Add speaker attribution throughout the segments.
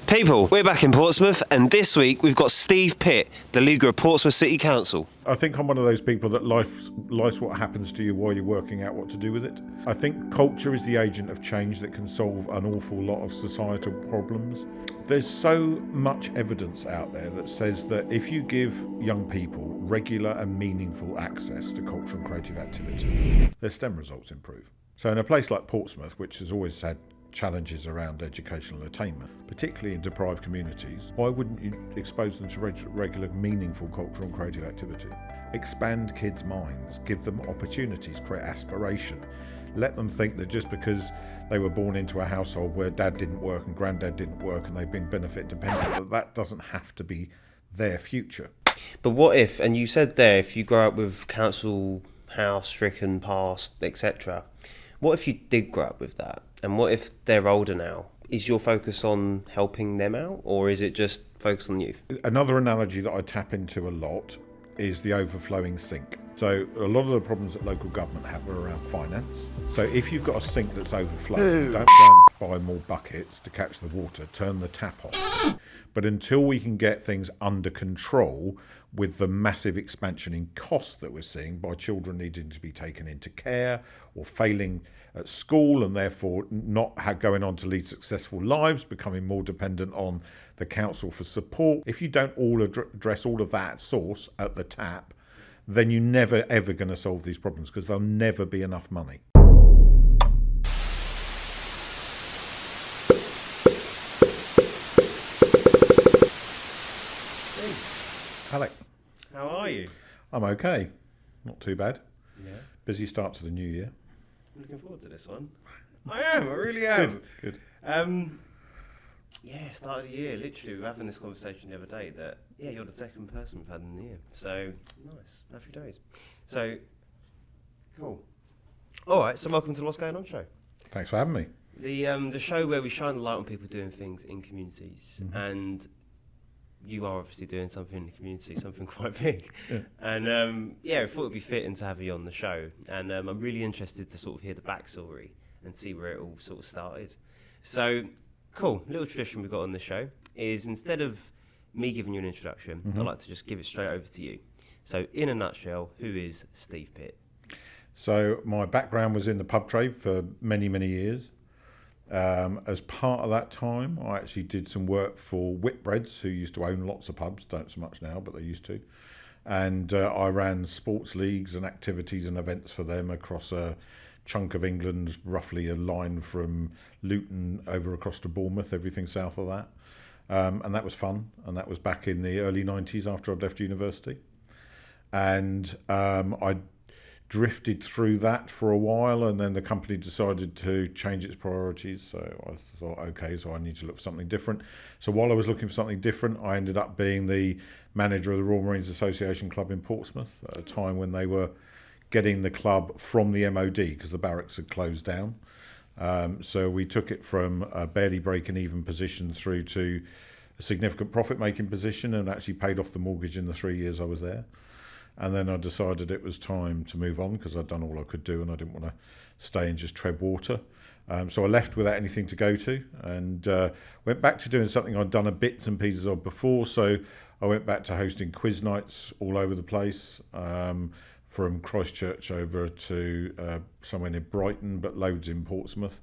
Speaker 1: People, we're back in Portsmouth, and this week we've got Steve Pitt, the leader of Portsmouth City Council.
Speaker 2: I think I'm one of those people that life's what happens to you while you're working out what to do with it. I think culture is the agent of change that can solve an awful lot of societal problems. There's so much evidence out there that says that if you give young people regular and meaningful access to cultural and creative activity, their STEM results improve. So in a place like Portsmouth, which has always had challenges around educational attainment, particularly in deprived communities, why wouldn't you expose them to regular, meaningful cultural and creative activity? Expand kids' minds, give them opportunities, create aspiration. Let them think that just because they were born into a household where dad didn't work and granddad didn't work and they've been benefit dependent, that doesn't have to be their future.
Speaker 1: But what if, and you said there, if you grow up with council house, stricken, past, etc., what if you did grow up with that? And what if they're older now? Is your focus on helping them out, or is it just focused on youth?
Speaker 2: Another analogy that I tap into a lot is the overflowing sink. So a lot of the problems that local government have are around finance. So if you've got a sink that's overflowing, don't go and buy more buckets to catch the water, turn the tap off. But until we can get things under control with the massive expansion in cost that we're seeing by children needing to be taken into care or failing at school and therefore not going on to lead successful lives, becoming more dependent on the council for support. If you don't all address all of that source at the tap, then you're never ever going to solve these problems because there'll never be enough money. Alec.
Speaker 1: How are you?
Speaker 2: I'm okay. Not too bad.
Speaker 1: Yeah.
Speaker 2: Busy start to the new year.
Speaker 1: I'm looking forward to this one. I really am.
Speaker 2: Good.
Speaker 1: Yeah, start of the year, literally. We were having this conversation the other day that, you're the second person we've had in the year. So, nice. Happy days. So, cool. All right, so welcome to the What's Going On show.
Speaker 2: Thanks for having me.
Speaker 1: The show where we shine the light on people doing things in communities.
Speaker 2: Mm-hmm.
Speaker 1: And you are obviously doing something in the community, something quite big.
Speaker 2: Yeah.
Speaker 1: And I thought it'd be fitting to have you on the show. And I'm really interested to sort of hear the backstory and see where it all sort of started. So, cool. Little tradition we've got on the show is instead of me giving you an introduction, I'd like to just give it straight over to you. So, in a nutshell, who is Steve Pitt?
Speaker 2: So my background was in the pub trade for many, many years. As part of that time, I actually did some work for Whitbreads, who used to own lots of pubs, don't so much now, but they used to. And I ran sports leagues and activities and events for them across a chunk of England, roughly a line from Luton over across to Bournemouth, everything south of that. And that was fun. And that was back in the early 90s after I'd left university. And I drifted through that for a while, and then the company decided to change its priorities. So I thought, okay, so I need to look for something different. So while I was looking for something different, I ended up being the manager of the Royal Marines Association Club in Portsmouth at a time when they were getting the club from the MOD because the barracks had closed down. So we took it from a barely breaking even position through to a significant profit making position and actually paid off the mortgage in the 3 years I was there. And then I decided it was time to move on because I'd done all I could do and I didn't want to stay and just tread water. So I left without anything to go to and went back to doing something I'd done a bits and pieces of before. So I went back to hosting quiz nights all over the place, from Christchurch over to somewhere near Brighton, but loads in Portsmouth,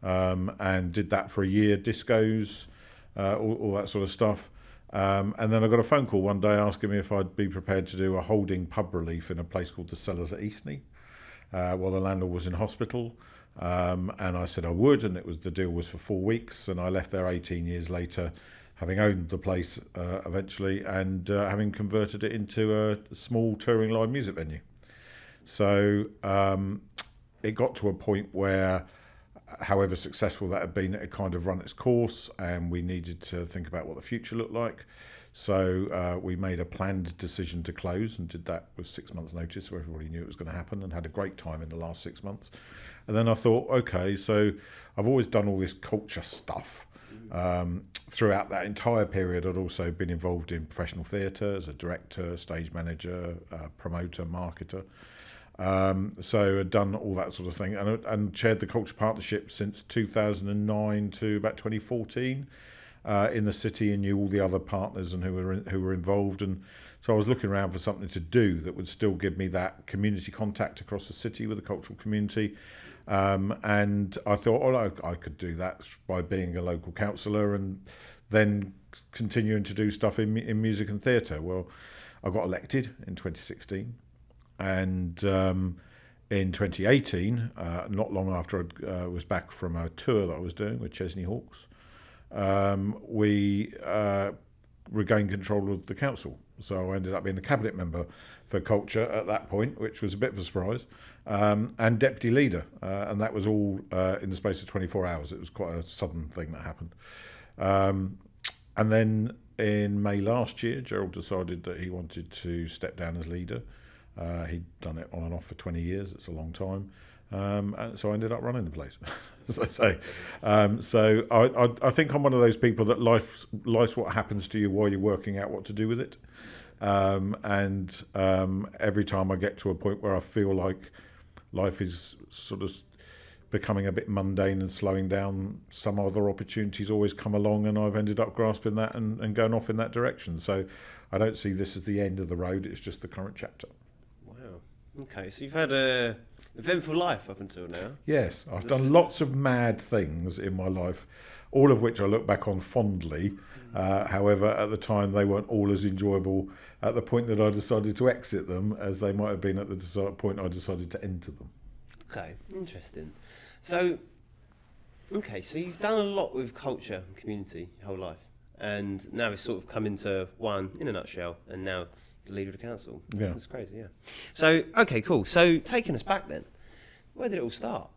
Speaker 2: and did that for a year, discos, all that sort of stuff. And then I got a phone call one day asking me if I'd be prepared to do a holding pub relief in a place called the Cellars at Eastney while the landlord was in hospital. And I said I would, and the deal was for 4 weeks, and I left there 18 years later, having owned the place eventually, and having converted it into a small touring live music venue. So it got to a point where, however successful that had been, it had kind of run its course and we needed to think about what the future looked like. So we made a planned decision to close and did that with 6 months notice, so everybody knew it was going to happen, and had a great time in the last 6 months. And then I thought, okay, so I've always done all this culture stuff. Throughout that entire period, I'd also been involved in professional theatre as a director, stage manager, promoter, marketer. So I'd done all that sort of thing and chaired the Culture Partnership since 2009 to about 2014. in the city and knew all the other partners and who were involved. And so I was looking around for something to do that would still give me that community contact across the city with the cultural community. And I thought, I could do that by being a local councillor and then continuing to do stuff in music and theatre. Well, I got elected in 2016, and in 2018, not long after I was back from a tour that I was doing with Chesney Hawkes, we regained control of the council. So I ended up being the cabinet member for culture at that point, which was a bit of a surprise, and deputy leader, and that was all in the space of 24 hours. It was quite a sudden thing that happened. And then in May last year, Gerald decided that he wanted to step down as leader. He'd done it on and off for 20 years. It's a long time. And so I ended up running the place, as I say. So I think I'm one of those people that life's what happens to you while you're working out what to do with it. And every time I get to a point where I feel like life is sort of becoming a bit mundane and slowing down, some other opportunities always come along, and I've ended up grasping that and going off in that direction. So I don't see this as the end of the road, it's just the current chapter.
Speaker 1: Wow. Okay, so you've had a eventful life up until now.
Speaker 2: Yes, I've done lots of mad things in my life, all of which I look back on fondly. However, at the time, they weren't all as enjoyable at the point that I decided to exit them as they might have been at the point I decided to enter them.
Speaker 1: Okay, interesting. So you've done a lot with culture and community your whole life, and now it's sort of come into one in a nutshell, and now you're the leader of the council.
Speaker 2: Yeah.
Speaker 1: It's crazy, yeah. So, okay, cool. So, taking us back then, where did it all start?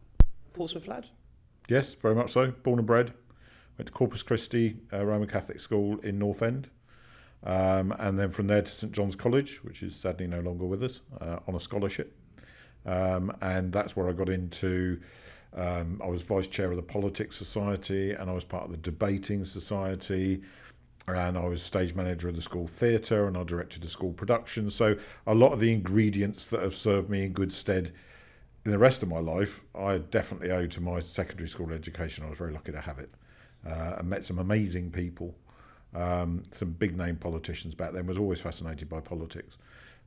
Speaker 1: Portsmouth lad?
Speaker 2: Yes, very much so. Born and bred. Went to Corpus Christi Roman Catholic School in North End, and then from there to St John's College, which is sadly no longer with us, on a scholarship. And that's where I got into. I was vice chair of the Politics Society, and I was part of the Debating Society, and I was stage manager of the school theatre, and I directed the school production. So a lot of the ingredients that have served me in good stead in the rest of my life, I definitely owe to my secondary school education. I was very lucky to have it, and met some amazing people, some big name politicians back then. Was always fascinated by politics,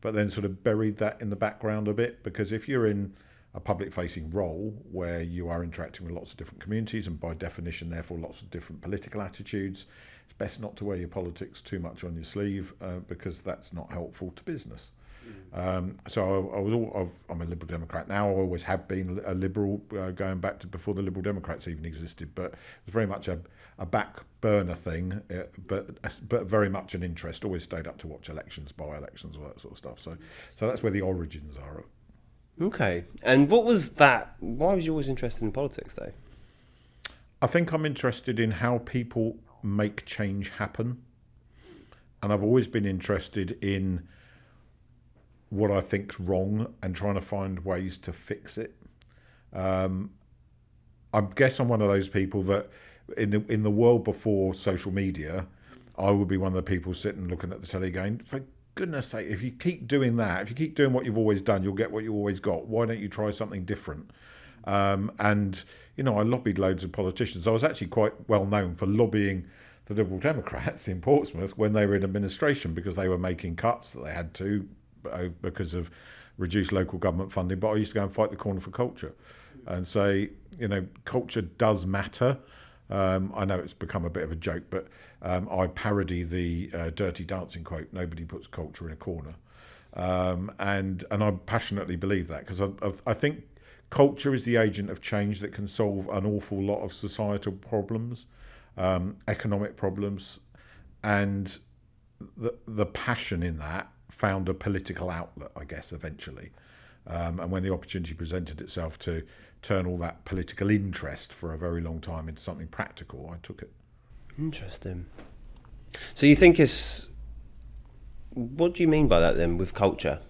Speaker 2: but then sort of buried that in the background a bit, because if you're in a public-facing role where you are interacting with lots of different communities and by definition therefore lots of different political attitudes, it's best not to wear your politics too much on your sleeve, because that's not helpful to business. So I'm a Liberal Democrat now. I always have been a Liberal, going back to before the Liberal Democrats even existed, but it was very much a back burner thing, but very much an interest. Always stayed up to watch elections, by-elections, all that sort of stuff. So that's where the origins are.
Speaker 1: Okay. And what was that? Why was you always interested in politics, though?
Speaker 2: I think I'm interested in how people make change happen. And I've always been interested in what I think's wrong and trying to find ways to fix it. I guess I'm one of those people that in the world before social media, I would be one of the people sitting looking at the telly going, for goodness sake, if you keep doing that, if you keep doing what you've always done, you'll get what you always got. Why don't you try something different? And, you know, I lobbied loads of politicians. I was actually quite well known for lobbying the Liberal Democrats in Portsmouth when they were in administration, because they were making cuts that they had to because of reduced local government funding. But I used to go and fight the corner for culture and say, you know, culture does matter. I know it's become a bit of a joke, but I parody the Dirty Dancing quote, "Nobody puts culture in a corner." And I passionately believe that, because I think culture is the agent of change that can solve an awful lot of societal problems, economic problems, and the passion in that found a political outlet, I guess, eventually. And when the opportunity presented itself to turn all that political interest for a very long time into something practical, I took it.
Speaker 1: Interesting. So you think what do you mean by that then, with culture,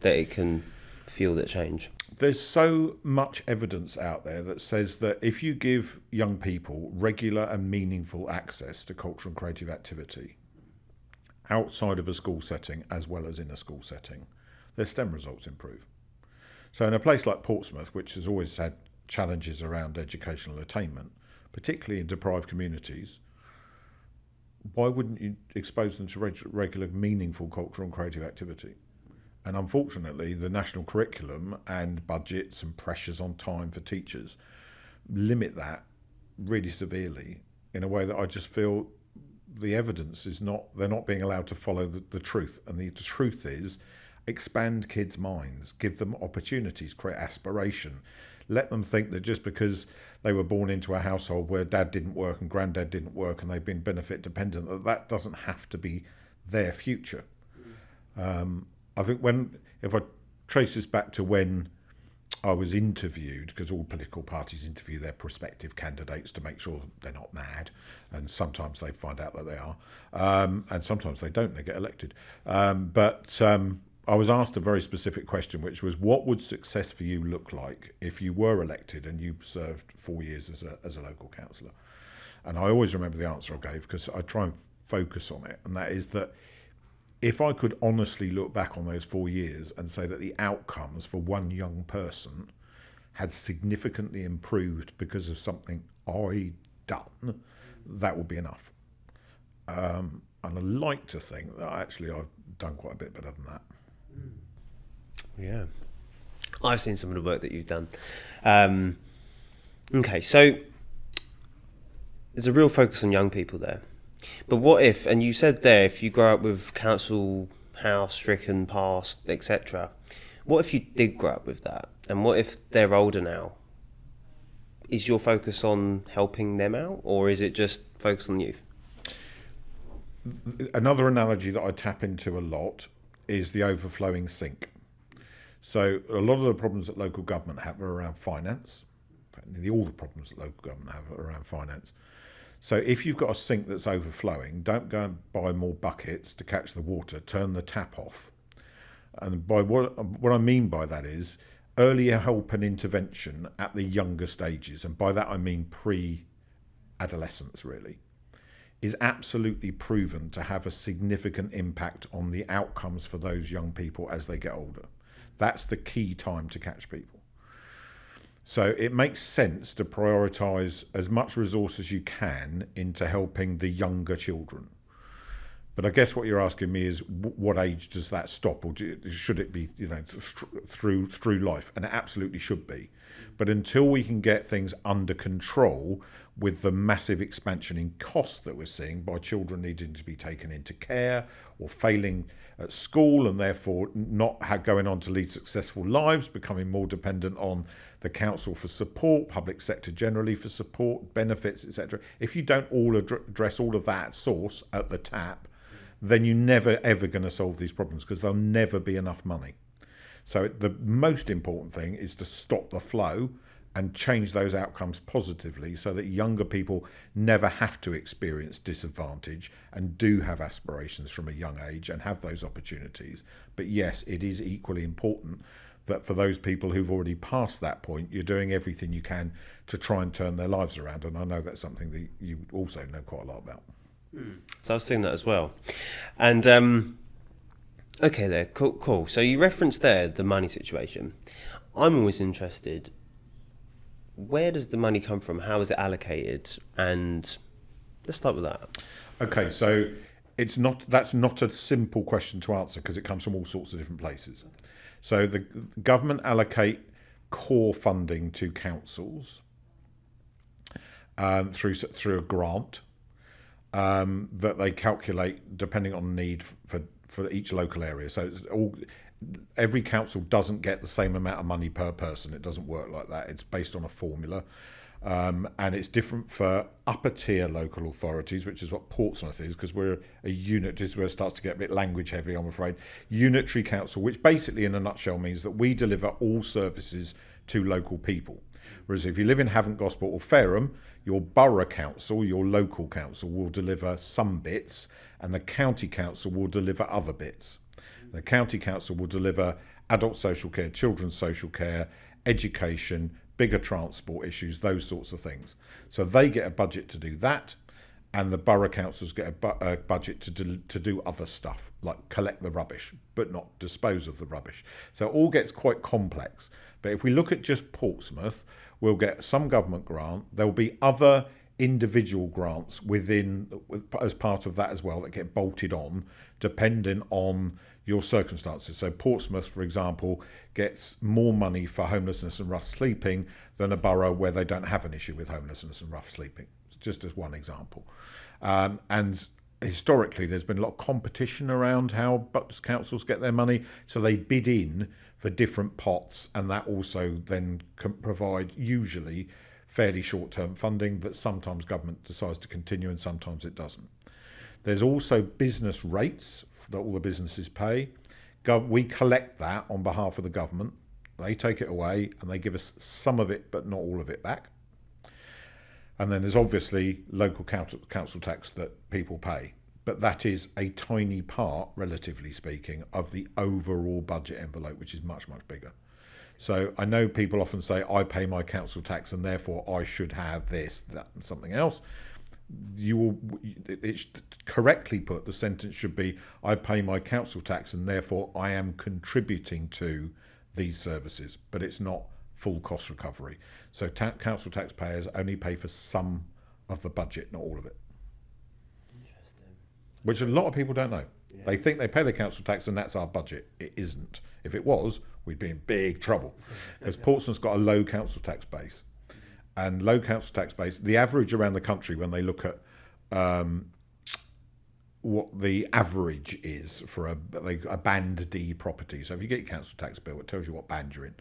Speaker 1: that it can feel that change?
Speaker 2: There's so much evidence out there that says that if you give young people regular and meaningful access to cultural and creative activity outside of a school setting as well as in a school setting, their STEM results improve. So in a place like Portsmouth, which has always had challenges around educational attainment, particularly in deprived communities, why wouldn't you expose them to regular, meaningful cultural and creative activity? And unfortunately, the national curriculum and budgets and pressures on time for teachers limit that really severely in a way that I just feel the evidence is not, they're not being allowed to follow the truth. And the truth is, expand kids' minds, give them opportunities, create aspiration. Let them think that just because they were born into a household where dad didn't work and granddad didn't work and they've been benefit dependent, that doesn't have to be their future. I think if I trace this back to when I was interviewed, because all political parties interview their prospective candidates to make sure they're not mad, and sometimes they find out that they are, and sometimes they don't, they get elected. But I was asked a very specific question, which was, what would success for you look like if you were elected and you served 4 years as a local councillor? And I always remember the answer I gave, because I try and focus on it, and that is that if I could honestly look back on those 4 years and say that the outcomes for one young person had significantly improved because of something I'd done, that would be enough. And I like to think that actually I've done quite a bit better than that.
Speaker 1: Yeah, I've seen some of the work that you've done. Okay, so there's a real focus on young people there. But what if, and you said there, if you grow up with council house, stricken, past, etc., what if you did grow up with that? And what if they're older now? Is your focus on helping them out, or is it just focused on youth?
Speaker 2: Another analogy that I tap into a lot is the overflowing sink. So a lot of the problems that local government have are around finance. Nearly all the problems that local government have are around finance. So if you've got a sink that's overflowing, don't go and buy more buckets to catch the water, turn the tap off. And by what I mean by that is earlier help and intervention at the younger stages, and by that I mean pre-adolescence really, is absolutely proven to have a significant impact on the outcomes for those young people as they get older. That's the key time to catch people. So it makes sense to prioritise as much resource as you can into helping the younger children. But I guess what you're asking me is, what age does that stop, or should it be, through life? And it absolutely should be. But until we can get things under control with the massive expansion in cost that we're seeing by children needing to be taken into care or failing at school and therefore not going on to lead successful lives, becoming more dependent on the council for support, public sector generally for support, benefits, etc. If you don't all address all of that at source, at the tap, then you're never ever going to solve these problems, because there'll never be enough money. So the most important thing is to stop the flow and change those outcomes positively so that younger people never have to experience disadvantage and do have aspirations from a young age and have those opportunities. But yes, it is equally important that for those people who've already passed that point, you're doing everything you can to try and turn their lives around. And I know that's something that you also know quite a lot about.
Speaker 1: So I was seeing that as well. And okay there, cool. So you referenced there the money situation. I'm always interested, where does the money come from? How is it allocated? And let's start with that.
Speaker 2: Okay, so that's not a simple question to answer, because it comes from all sorts of different places. So the government allocate core funding to councils through a grant that they calculate depending on need for each local area. So every council doesn't get the same amount of money per person. It doesn't work like that. It's based on a formula. And it's different for upper tier local authorities, which is what Portsmouth is, because we're a unit. This is where it starts to get a bit language heavy, I'm afraid. Unitary council, which basically in a nutshell means that we deliver all services to local people. Whereas if you live in Havant, Gosport or Fareham, your borough council, your local council will deliver some bits, and the county council will deliver other bits. The county council will deliver adult social care, children's social care, education, bigger transport issues, those sorts of things. So they get a budget to do that, and the borough councils get a budget to do other stuff, like collect the rubbish, but not dispose of the rubbish. So it all gets quite complex. But if we look at just Portsmouth, we'll get some government grant. There will be other individual grants as part of that as well that get bolted on depending on your circumstances. So Portsmouth, for example, gets more money for homelessness and rough sleeping than a borough where they don't have an issue with homelessness and rough sleeping, just as one example. And historically, there's been a lot of competition around how councils get their money, so they bid in for different pots, and that also then can provide usually fairly short-term funding that sometimes government decides to continue and sometimes it doesn't. There's also business rates that all the businesses pay. We collect that on behalf of the government. They take it away and they give us some of it but not all of it back. And then there's obviously local council tax that people pay. But that is a tiny part, relatively speaking, of the overall budget envelope, which is much, much bigger. So I know people often say, I pay my council tax and therefore I should have this, that and something else. It's correctly put, the sentence should be, I pay my council tax and therefore I am contributing to these services, but it's not full cost recovery. So council taxpayers only pay for some of the budget, not all of it.
Speaker 1: Interesting.
Speaker 2: Which a lot of people don't know. Yeah. They think they pay their council tax and that's our budget. It isn't. If it was, we'd be in big trouble. Because Portsmouth's got a low council tax base. And low council tax base, the average around the country when they look at what the average is for a Band D property. So if you get your council tax bill, it tells you what band you're in.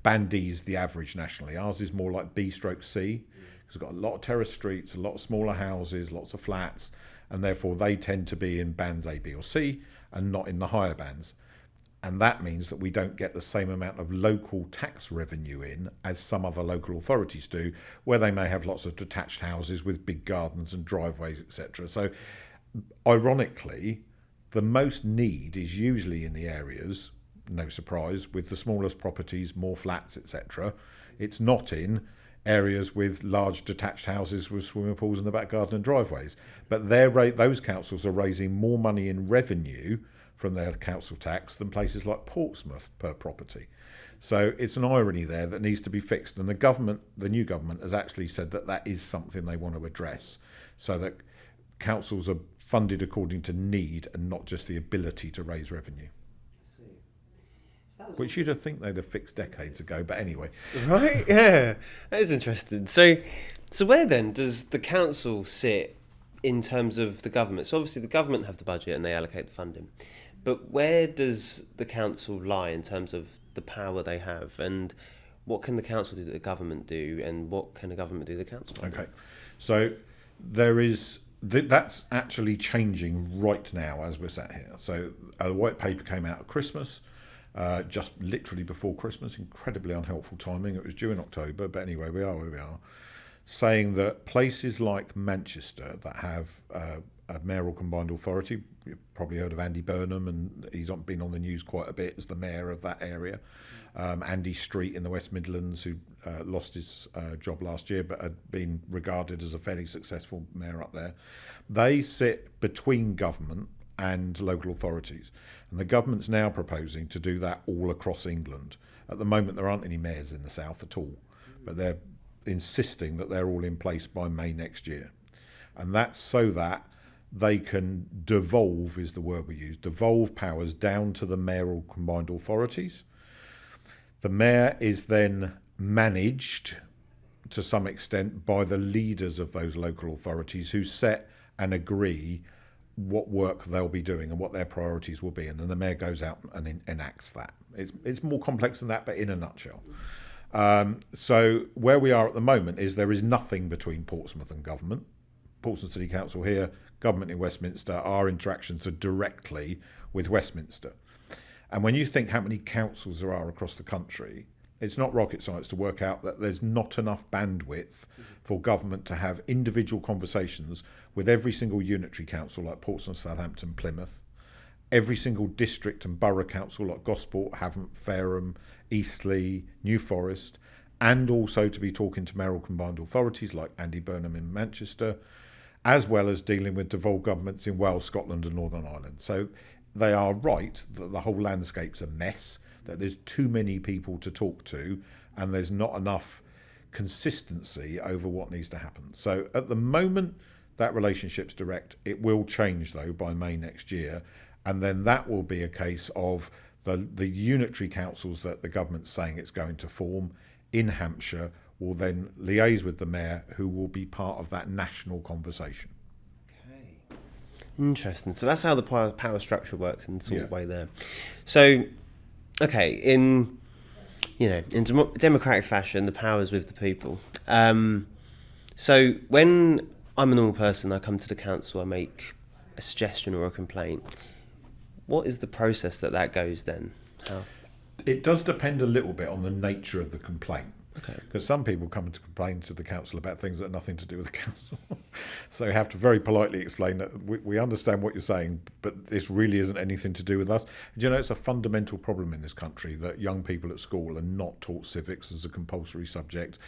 Speaker 2: Band D is the average nationally. Ours is more like B/C. It's got a lot of terrace streets, a lot of smaller houses, lots of flats, and therefore they tend to be in bands A, B or C and not in the higher bands. And that means that we don't get the same amount of local tax revenue in as some other local authorities do, where they may have lots of detached houses with big gardens and driveways, etc. So, ironically, the most need is usually in the areas, no surprise, with the smallest properties, more flats, etc. It's not in areas with large detached houses with swimming pools in the back garden and driveways. But those councils are raising more money in revenue from their council tax than places like Portsmouth per property. So it's an irony there that needs to be fixed, and the new government has actually said that that is something they want to address, so that councils are funded according to need and not just the ability to raise revenue. Which you'd have think they'd have fixed decades ago, but anyway.
Speaker 1: Right, yeah, that is interesting. So where then does the council sit in terms of the government? So obviously the government have the budget and they allocate the funding. But where does the council lie in terms of the power they have, and what can the council do that the government do, and what can the government do the council do?
Speaker 2: Okay, so that's actually changing right now as we're sat here. So a white paper came out at Christmas, just literally before Christmas, incredibly unhelpful timing. It was due in October, but anyway, we are where we are, saying that places like Manchester that have a mayoral combined authority, you've probably heard of Andy Burnham, and he's been on the news quite a bit as the mayor of that area. Andy Street in the West Midlands, who lost his job last year but had been regarded as a fairly successful mayor up there. They sit between government and local authorities, and the government's now proposing to do that all across England. At the moment there aren't any mayors in the south at all, but they're insisting that they're all in place by May next year, and that's so that they can devolve, is the word we use, devolve powers down to the mayoral combined authorities. The mayor is then managed to some extent by the leaders of those local authorities, who set and agree what work they'll be doing and what their priorities will be, and then the mayor goes out and enacts that. It's more complex than that, but in a nutshell. So where we are at the moment is there is nothing between Portsmouth and government. Portsmouth City Council here, government in Westminster, our interactions are directly with Westminster. And when you think how many councils there are across the country, it's not rocket science to work out that there's not enough bandwidth for government to have individual conversations with every single unitary council like Portsmouth, Southampton, Plymouth, every single district and borough council like Gosport, Havant, Fareham, Eastleigh, New Forest, and also to be talking to mayoral combined authorities like Andy Burnham in Manchester, as well as dealing with devolved governments in Wales, Scotland and Northern Ireland. So they are right that the whole landscape's a mess, that there's too many people to talk to, and there's not enough consistency over what needs to happen. So at the moment, that relationship's direct. It will change, though, by May next year. And then that will be a case of the unitary councils that the government's saying it's going to form in Hampshire will then liaise with the mayor, who will be part of that national conversation.
Speaker 1: Okay. Interesting. So that's how the power structure works in sort of
Speaker 2: Yeah.
Speaker 1: way there. So, okay, in democratic fashion, the power's with the people. So when I'm a normal person, I come to the council, I make a suggestion or a complaint. What is the process that goes then? How?
Speaker 2: It does depend a little bit on the nature of the complaint.
Speaker 1: Okay.
Speaker 2: Because some people come to complain to the council about things that have nothing to do with the council. So you have to very politely explain that we understand what you're saying, but this really isn't anything to do with us. And, you know, it's a fundamental problem in this country that young people at school are not taught civics as a compulsory subject.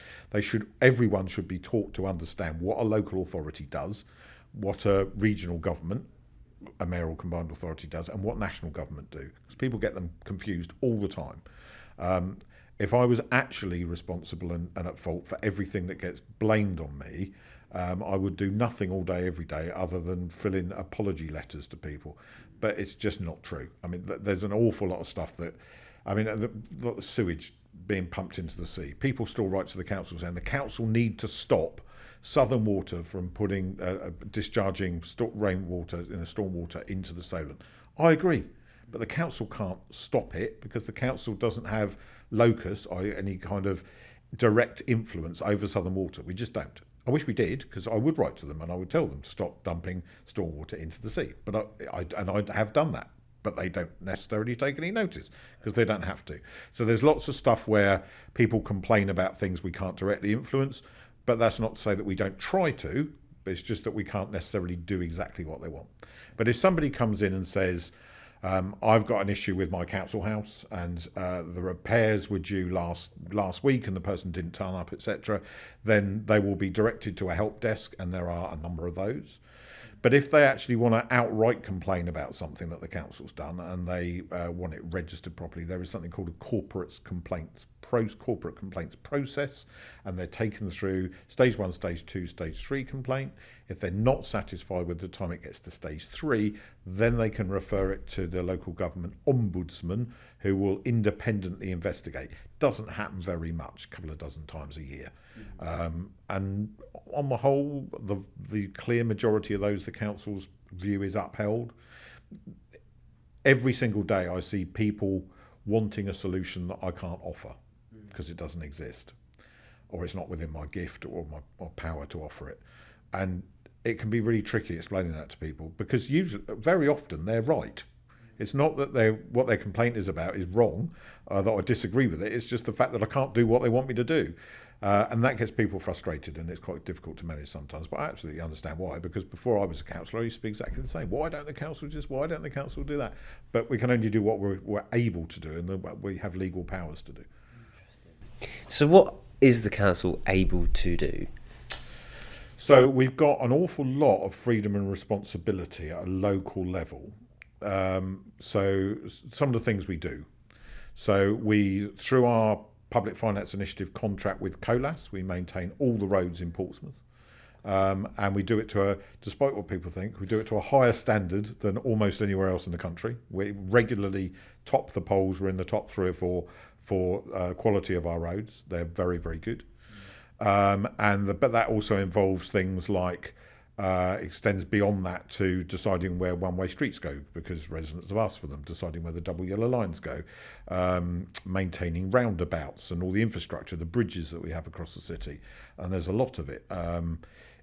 Speaker 2: Everyone should be taught to understand what a local authority does, what a regional government, a mayoral combined authority does, and what national government do. Because people get them confused all the time. If I was actually responsible and at fault for everything that gets blamed on me, I would do nothing all day, every day, other than fill in apology letters to people. But it's just not true. I mean, there's an awful lot of stuff that, the sewage being pumped into the sea. People still write to the council saying the council need to stop Southern Water from discharging rainwater in a stormwater into the Solent. I agree. But the council can't stop it because the council doesn't have locus or any kind of direct influence over Southern Water. We just don't. I wish we did, because I would write to them and I would tell them to stop dumping stormwater into the sea. But I have done that. But they don't necessarily take any notice because they don't have to. So there's lots of stuff where people complain about things we can't directly influence. But that's not to say that we don't try to. But it's just that we can't necessarily do exactly what they want. But if somebody comes in and says, I've got an issue with my council house and the repairs were due last week and the person didn't turn up, etc., then they will be directed to a help desk, and there are a number of those. But if they actually want to outright complain about something that the council's done and they want it registered properly, there is something called a corporate complaints process, and they're taken through stage 1, stage 2, stage 3 complaint. If they're not satisfied with the time it gets to stage 3, then they can refer it to the local government ombudsman, who will independently investigate. Doesn't happen very much, a couple of dozen times a year. And on the whole, the clear majority of those the council's view is upheld. Every single day I see people wanting a solution that I can't offer because it doesn't exist, or it's not within my gift or my power to offer it. And it can be really tricky explaining that to people, because very often they're right. It's not that what their complaint is about is wrong, that I disagree with it. It's just the fact that I can't do what they want me to do. And that gets people frustrated, and it's quite difficult to manage sometimes. But I absolutely understand why, because before I was a councillor, I used to be exactly the same. Why don't the council do that? But we can only do what we're able to do, and we have legal powers to do.
Speaker 1: So what is the council able to do?
Speaker 2: So we've got an awful lot of freedom and responsibility at a local level. So some of the things we do. So through our Public Finance Initiative contract with COLAS, we maintain all the roads in Portsmouth. And we do it despite what people think, we do it to a higher standard than almost anywhere else in the country. We regularly top the polls. We're in the top 3 or 4 for quality of our roads. They're very, very good. But that also involves things like extends beyond that to deciding where one-way streets go, because residents have asked for them, deciding where the double yellow lines go, maintaining roundabouts and all the infrastructure, the bridges that we have across the city, and there's a lot of it.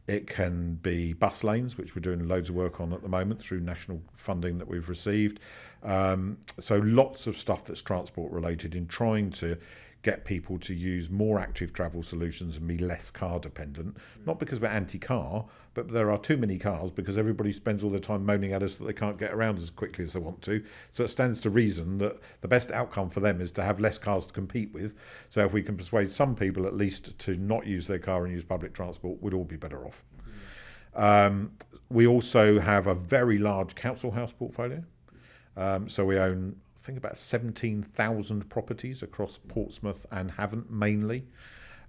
Speaker 2: It can be bus lanes, which we're doing loads of work on at the moment through national funding that we've received. So lots of stuff that's transport related, in trying to get people to use more active travel solutions and be less car dependent. Not because we're anti-car, but there are too many cars because everybody spends all their time moaning at us that they can't get around as quickly as they want to. So it stands to reason that the best outcome for them is to have less cars to compete with. So if we can persuade some people at least to not use their car and use public transport, we'd all be better off. We also have a very large council house portfolio. So we own, I think, about 17,000 properties across Portsmouth and Havant mainly.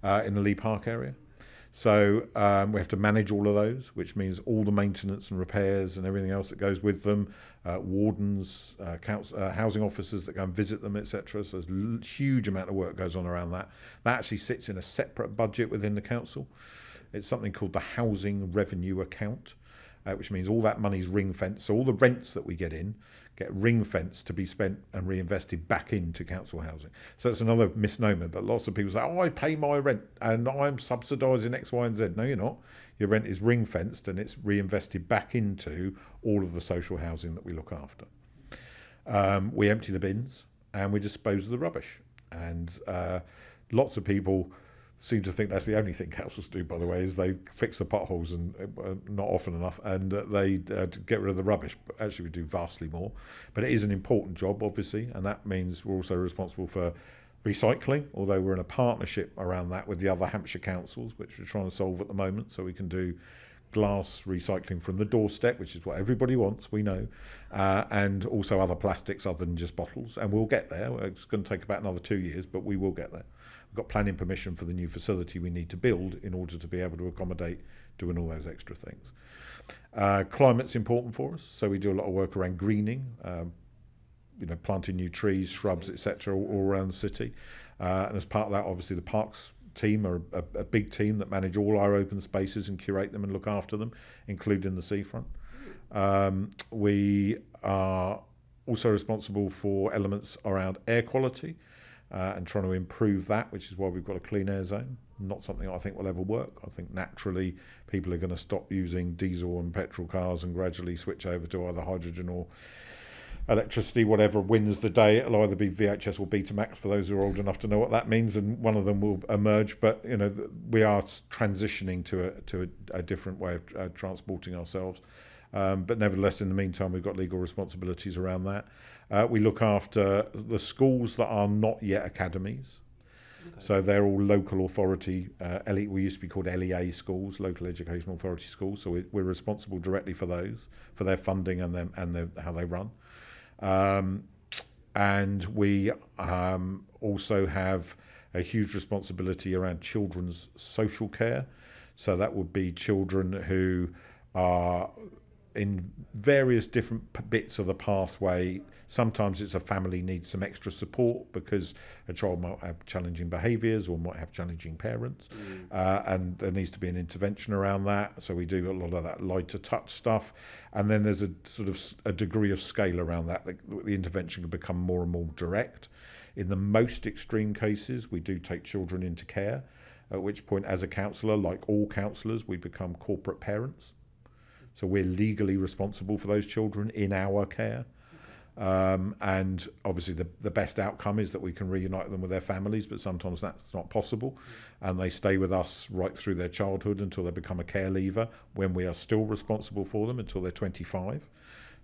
Speaker 2: in the Lee Park area. So we have to manage all of those, which means all the maintenance and repairs and everything else that goes with them, wardens, housing officers that go and visit them, etc. So there's a huge amount of work goes on around that. That actually sits in a separate budget within the council. It's something called the Housing Revenue Account, which means all that money's ring-fenced. So all the rents that we get in get ring-fenced to be spent and reinvested back into council housing. So it's another misnomer that lots of people say, oh, I pay my rent and I'm subsidising X, Y and Z. No, you're not. Your rent is ring-fenced and it's reinvested back into all of the social housing that we look after. We empty the bins and we dispose of the rubbish. And lots of people seem to think that's the only thing councils do, by the way, is they fix the potholes, and not often enough, and they get rid of the rubbish. But actually we do vastly more. But it is an important job, obviously, and that means we're also responsible for recycling, although we're in a partnership around that with the other Hampshire councils, which we're trying to solve at the moment, so we can do glass recycling from the doorstep, which is what everybody wants, we know, and also other plastics other than just bottles, and we'll get there. It's going to take about another 2 years, but we will get there. We've got planning permission for the new facility we need to build in order to be able to accommodate doing all those extra things. Climate's important for us, so we do a lot of work around greening, planting new trees, shrubs, etc., all around the city. And as part of that, obviously, the parks team are a big team that manage all our open spaces and curate them and look after them, including the seafront. We are also responsible for elements around air quality and trying to improve that, which is why we've got a clean air zone. Not something I think will ever work. I think naturally people are going to stop using diesel and petrol cars and gradually switch over to either hydrogen or electricity. Whatever wins the day, it'll either be VHS or Betamax for those who are old enough to know what that means, and one of them will emerge. But we are transitioning to a different way of transporting ourselves. But nevertheless, in the meantime, we've got legal responsibilities around that. We look after the schools that are not yet academies. Okay. So they're all local authority, we used to be called LEA schools, local educational authority schools. So we're responsible directly for those, for their funding and how they run. And we also have a huge responsibility around children's social care. So that would be children who are in various different bits of the pathway. Sometimes it's a family needs some extra support because a child might have challenging behaviours or might have challenging parents, and there needs to be an intervention around that. So we do a lot of that lighter touch stuff, and then there's a sort of a degree of scale around that. The intervention can become more and more direct. In the most extreme cases, we do take children into care, at which point, as a counsellor, like all counsellors, we become corporate parents. So we're legally responsible for those children in our care. And obviously the best outcome is that we can reunite them with their families, but sometimes that's not possible. And they stay with us right through their childhood until they become a care leaver, when we are still responsible for them until they're 25.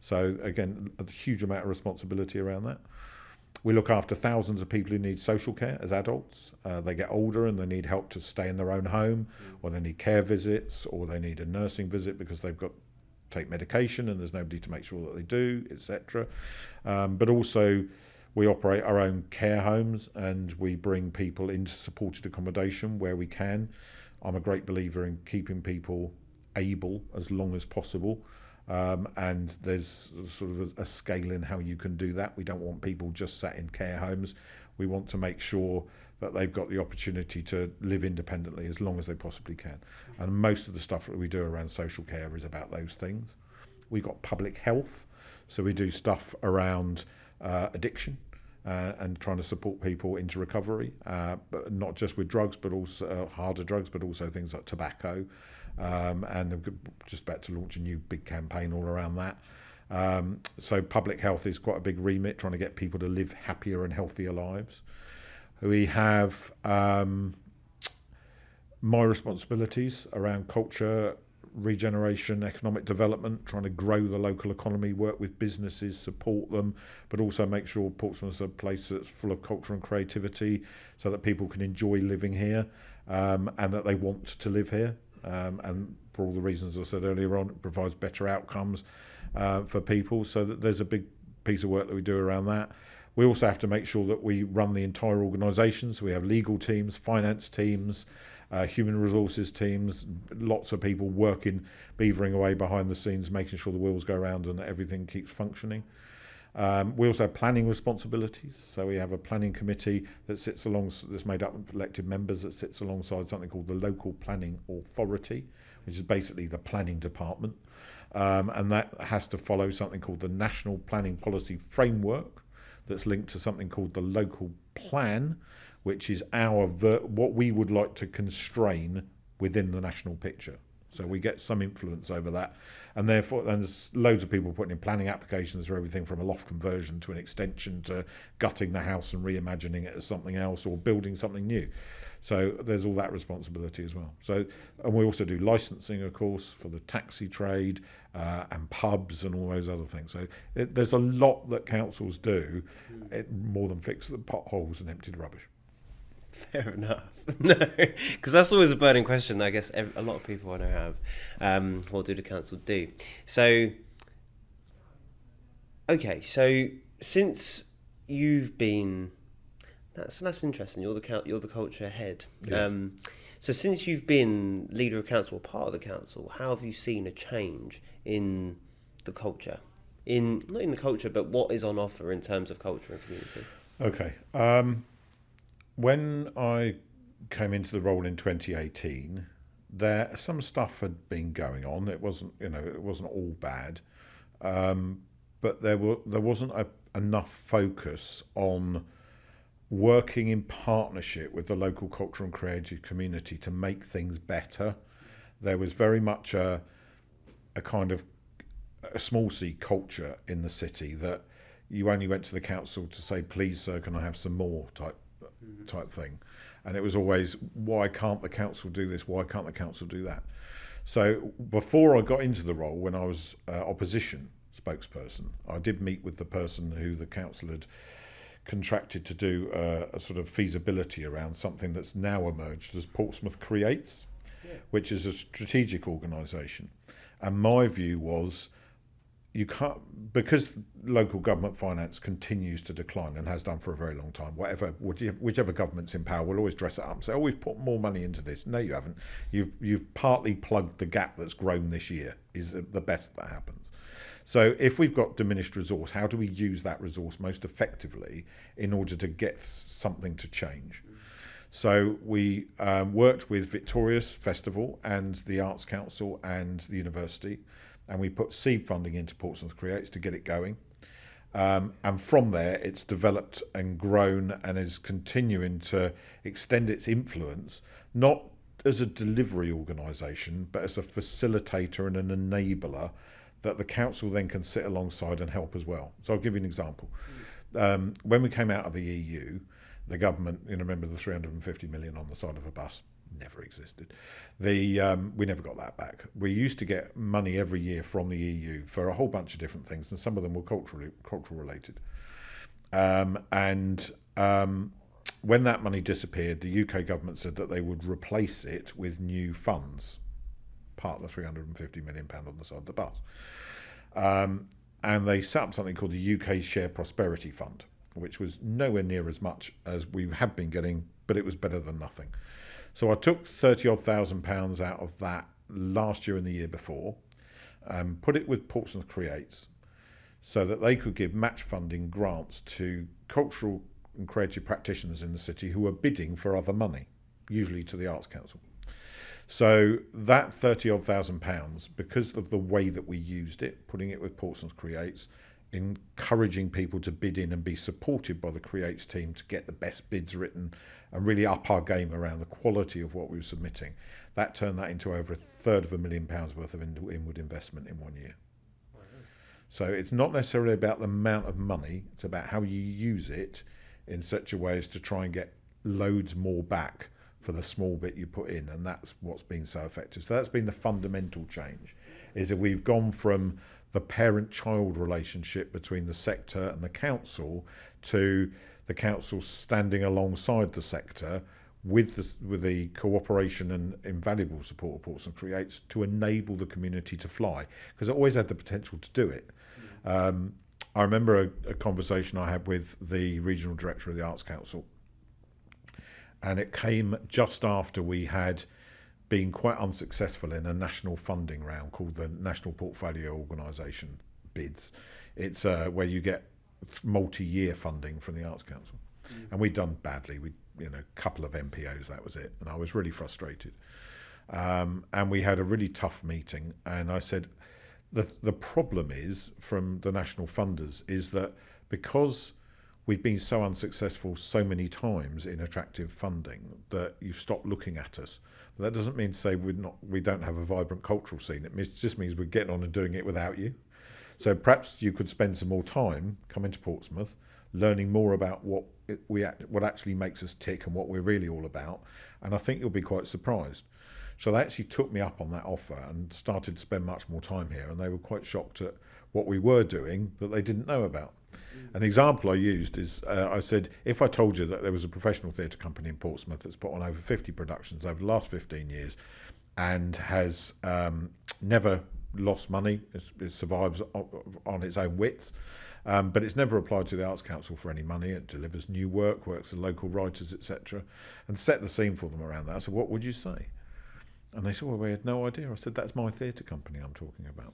Speaker 2: So again, a huge amount of responsibility around that. We look after thousands of people who need social care as adults. They get older and they need help to stay in their own home, or they need care visits, or they need a nursing visit because they've got to take medication and there's nobody to make sure that they do, etc. But also we operate our own care homes and we bring people into supported accommodation where we can. I'm a great believer in keeping people able as long as possible. And there's sort of a scale in how you can do that. We don't want people just sat in care homes. We want to make sure that they've got the opportunity to live independently as long as they possibly can. And most of the stuff that we do around social care is about those things. We've got public health, so we do stuff around addiction and trying to support people into recovery, but not just with drugs, but also harder drugs, but also things like tobacco. And I'm just about to launch a new big campaign all around that. So public health is quite a big remit, trying to get people to live happier and healthier lives. We have my responsibilities around culture, regeneration, economic development, trying to grow the local economy, work with businesses, support them, but also make sure Portsmouth's a place that's full of culture and creativity so that people can enjoy living here and that they want to live here. And for all the reasons I said earlier on, it provides better outcomes for people. So that there's a big piece of work that we do around that. We also have to make sure that we run the entire organisation. So we have legal teams, finance teams, human resources teams, lots of people working, beavering away behind the scenes, making sure the wheels go around and that everything keeps functioning. We also have planning responsibilities. So we have a planning committee that's made up of elected members that sits alongside something called the Local Planning Authority, which is basically the planning department. And that has to follow something called the National Planning Policy Framework that's linked to something called the Local Plan, which is what we would like to constrain within the national picture. So we get some influence over that. And therefore, there's loads of people putting in planning applications for everything from a loft conversion to an extension to gutting the house and reimagining it as something else or building something new. So there's all that responsibility as well. So, and we also do licensing, of course, for the taxi trade and pubs and all those other things. So there's a lot that councils do, more than fix the potholes and empty the rubbish.
Speaker 1: Fair enough. No, because that's always a burning question that I guess a lot of people want to have. What do the council do? So, okay, so since you've been, that's interesting. You're the culture head.
Speaker 2: Yeah.
Speaker 1: So since you've been leader of council or part of the council, how have you seen a change in the culture? Not in the culture, but what is on offer in terms of culture and community?
Speaker 2: Okay. When I came into the role in 2018, some stuff had been going on. It wasn't all bad, but there wasn't enough focus on working in partnership with the local cultural and creative community to make things better. There was very much a kind of a small C culture in the city that you only went to the council to say, please sir, can I have some more type thing. And it was always, why can't the council do this? Why can't the council do that? So before I got into the role, when I was opposition spokesperson, I did meet with the person who the council had contracted to do a sort of feasibility around something that's now emerged as Portsmouth Creates, which is a strategic organisation. And my view was, you can't, because local government finance continues to decline and has done for a very long time. Whichever government's in power will always dress it up and say, "Oh, we've put more money into this." No, you haven't. You've partly plugged the gap that's grown this year. Is the best that happens. So if we've got diminished resource, how do we use that resource most effectively in order to get something to change? So we worked with Victorious Festival and the Arts Council and the university, and we put seed funding into Portsmouth Creates to get it going. And from there, it's developed and grown and is continuing to extend its influence, not as a delivery organisation, but as a facilitator and an enabler that the council then can sit alongside and help as well. So I'll give you an example. When we came out of the EU, the government, remember the 350 million on the side of a bus? Never existed. We never got that back. We used to get money every year from the EU for a whole bunch of different things, and some of them were cultural related. When that money disappeared, the UK government said that they would replace it with new funds, part of the £350 million on the side of the bus. And they set up something called the UK Share Prosperity Fund, which was nowhere near as much as we had been getting, but it was better than nothing. So I took £30,000 out of that last year and the year before and put it with Portsmouth Creates so that they could give match funding grants to cultural and creative practitioners in the city who are bidding for other money, usually to the Arts Council. So that £30,000, because of the way that we used it, putting it with Portsmouth Creates, encouraging people to bid in and be supported by the Creates team to get the best bids written and really up our game around the quality of what we were submitting, that turned that into over £250,000 worth of inward investment in 1 year. Wow. So it's not necessarily about the amount of money, it's about how you use it in such a way as to try and get loads more back for the small bit you put in, and that's what's been so effective. So that's been the fundamental change, is that we've gone from the parent-child relationship between the sector and the council to the council standing alongside the sector with the cooperation and invaluable support of Portsmouth Creates to enable the community to fly, because it always had the potential to do it. I remember a conversation I had with the regional director of the Arts Council, and it came just after we had been quite unsuccessful in a national funding round called the National Portfolio Organisation bids. It's where you get multi-year funding from the Arts Council, and we'd done badly. We, a couple of MPOs, that was it, and I was really frustrated. And we had a really tough meeting, and I said, the problem is from the national funders is that because we've been so unsuccessful so many times in attractive funding that you've stopped looking at us. But that doesn't mean to say we don't have a vibrant cultural scene. It just means we're getting on and doing it without you. So perhaps you could spend some more time coming to Portsmouth, learning more about what actually makes us tick and what we're really all about. And I think you'll be quite surprised. So they actually took me up on that offer and started to spend much more time here, and they were quite shocked at what we were doing that they didn't know about. An example I used is I said, if I told you that there was a professional theatre company in Portsmouth that's put on over 50 productions over the last 15 years and has never lost money, it survives on its own wits, but it's never applied to the Arts Council for any money, it delivers new work, works with local writers, etc., and set the scene for them around that. I said, what would you say? And they said, well, we had no idea. I said, that's my theatre company I'm talking about.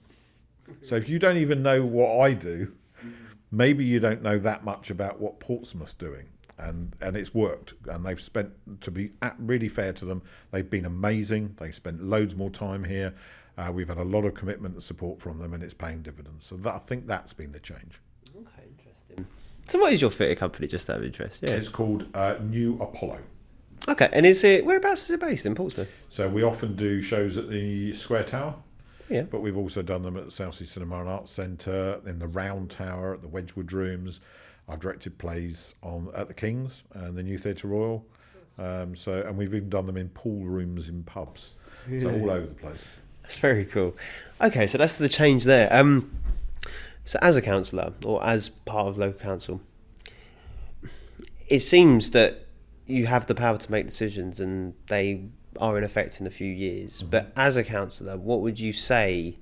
Speaker 2: So if you don't even know what I do, maybe you don't know that much about what Portsmouth's doing. And it's worked. And they've spent, to be really fair to them, they've been amazing. They've spent loads more time here. We've had a lot of commitment and support from them, and it's paying dividends. So I think that's been the change.
Speaker 1: Okay, interesting. So what is your theatre company, just out of interest? Yeah.
Speaker 2: It's called New Apollo.
Speaker 1: Okay, and whereabouts is it based? In Portsmouth?
Speaker 2: So we often do shows at the Square Tower,
Speaker 1: yeah,
Speaker 2: but we've also done them at the South Sea Cinema and Arts Centre, in the Round Tower, at the Wedgwood Rooms. I've directed plays at the King's and the New Theatre Royal. And we've even done them in pool rooms in pubs. Yeah. So all over the place.
Speaker 1: That's very cool. Okay, so that's the change there. So as a councillor, or as part of local council, it seems that you have the power to make decisions and they are in effect in a few years. Mm-hmm. But as a councillor, what would you say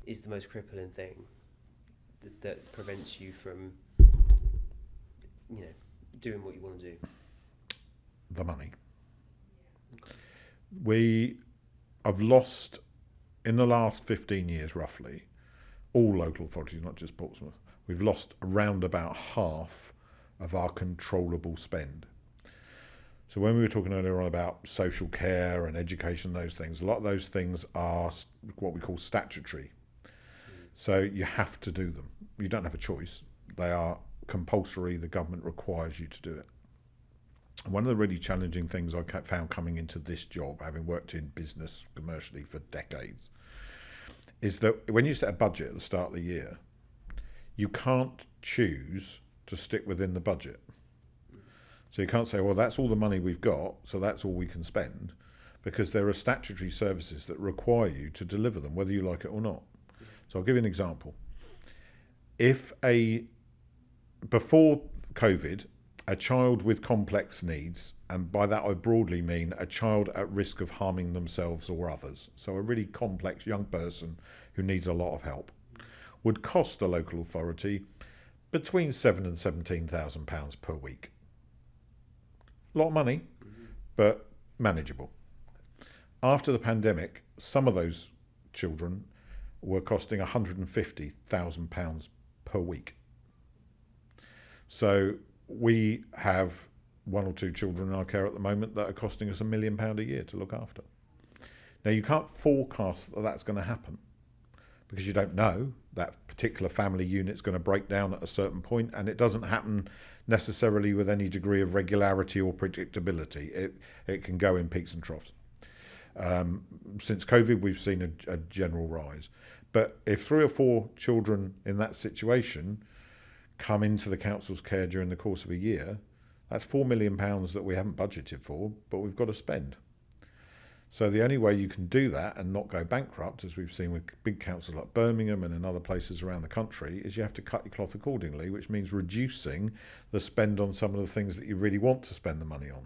Speaker 1: is the most crippling thing that prevents you from, doing what you want to do?
Speaker 2: The money. We have lost, in the last 15 years roughly, all local authorities, not just Portsmouth, we've lost around about half of our controllable spend. So when we were talking earlier on about social care and education, those things, a lot of those things are what we call statutory. So you have to do them. You don't have a choice. They are compulsory. The government requires you to do it. And one of the really challenging things I found coming into this job, having worked in business commercially for decades, is that when you set a budget at the start of the year, you can't choose to stick within the budget. So you can't say, well, that's all the money we've got, so that's all we can spend, because there are statutory services that require you to deliver them, whether you like it or not. So I'll give you an example. Before COVID, a child with complex needs, and by that I broadly mean a child at risk of harming themselves or others, so a really complex young person who needs a lot of help, would cost a local authority between £7,000 and £17,000 per week. A lot of money, but manageable. After the pandemic, some of those children were costing £150,000 per week. So we have one or two children in our care at the moment that are costing us £1 million a year to look after. Now, you can't forecast that that's going to happen because you don't know that particular family unit's going to break down at a certain point, and it doesn't happen necessarily with any degree of regularity or predictability. It can go in peaks and troughs. Since COVID, we've seen a general rise. But if 3 or 4 children in that situation come into the council's care during the course of a year, that's £4 million that we haven't budgeted for, but we've got to spend. So the only way you can do that and not go bankrupt, as we've seen with big councils like Birmingham and in other places around the country, is you have to cut your cloth accordingly, which means reducing the spend on some of the things that you really want to spend the money on.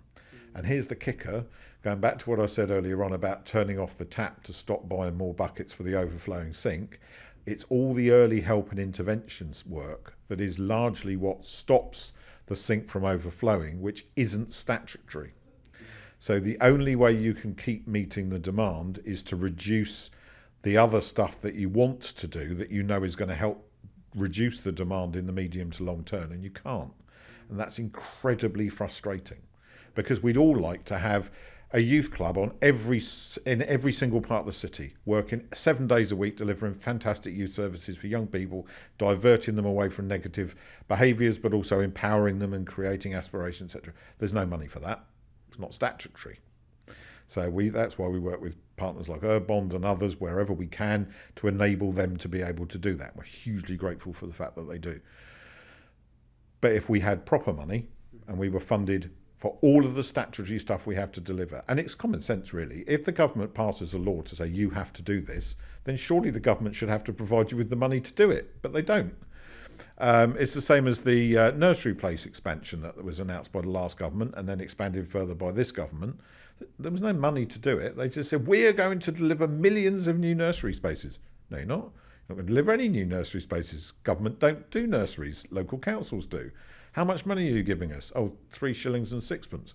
Speaker 2: And here's the kicker, going back to what I said earlier on about turning off the tap to stop buying more buckets for the overflowing sink. It's all the early help and interventions work that is largely what stops the sink from overflowing, which isn't statutory. So the only way you can keep meeting the demand is to reduce the other stuff that you want to do that you know is going to help reduce the demand in the medium to long term, and you can't. And that's incredibly frustrating, because we'd all like to have a youth club in every single part of the city, working 7 days a week, delivering fantastic youth services for young people, diverting them away from negative behaviours, but also empowering them and creating aspirations, etc. There's no money for that. It's not statutory. So that's why we work with partners like Bond and others wherever we can to enable them to be able to do that. We're hugely grateful for the fact that they do. But if we had proper money and we were funded for all of the statutory stuff we have to deliver, and it's common sense really, if the government passes a law to say you have to do this, then surely the government should have to provide you with the money to do it, but they don't. It's the same as the nursery place expansion that was announced by the last government and then expanded further by this government. There was no money to do it. They just said, we are going to deliver millions of new nursery spaces. No, you're not. You're not going to deliver any new nursery spaces. Government don't do nurseries. Local councils do. How much money are you giving us? Oh, 3 shillings and sixpence.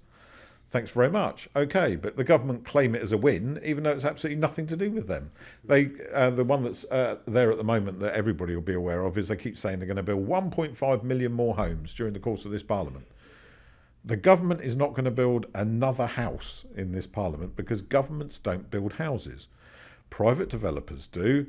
Speaker 2: Thanks very much. Okay, but the government claim it as a win, even though it's absolutely nothing to do with them. The one that's there at the moment that everybody will be aware of is they keep saying they're going to build 1.5 million more homes during the course of this parliament. The government is not going to build another house in this parliament because governments don't build houses. Private developers do,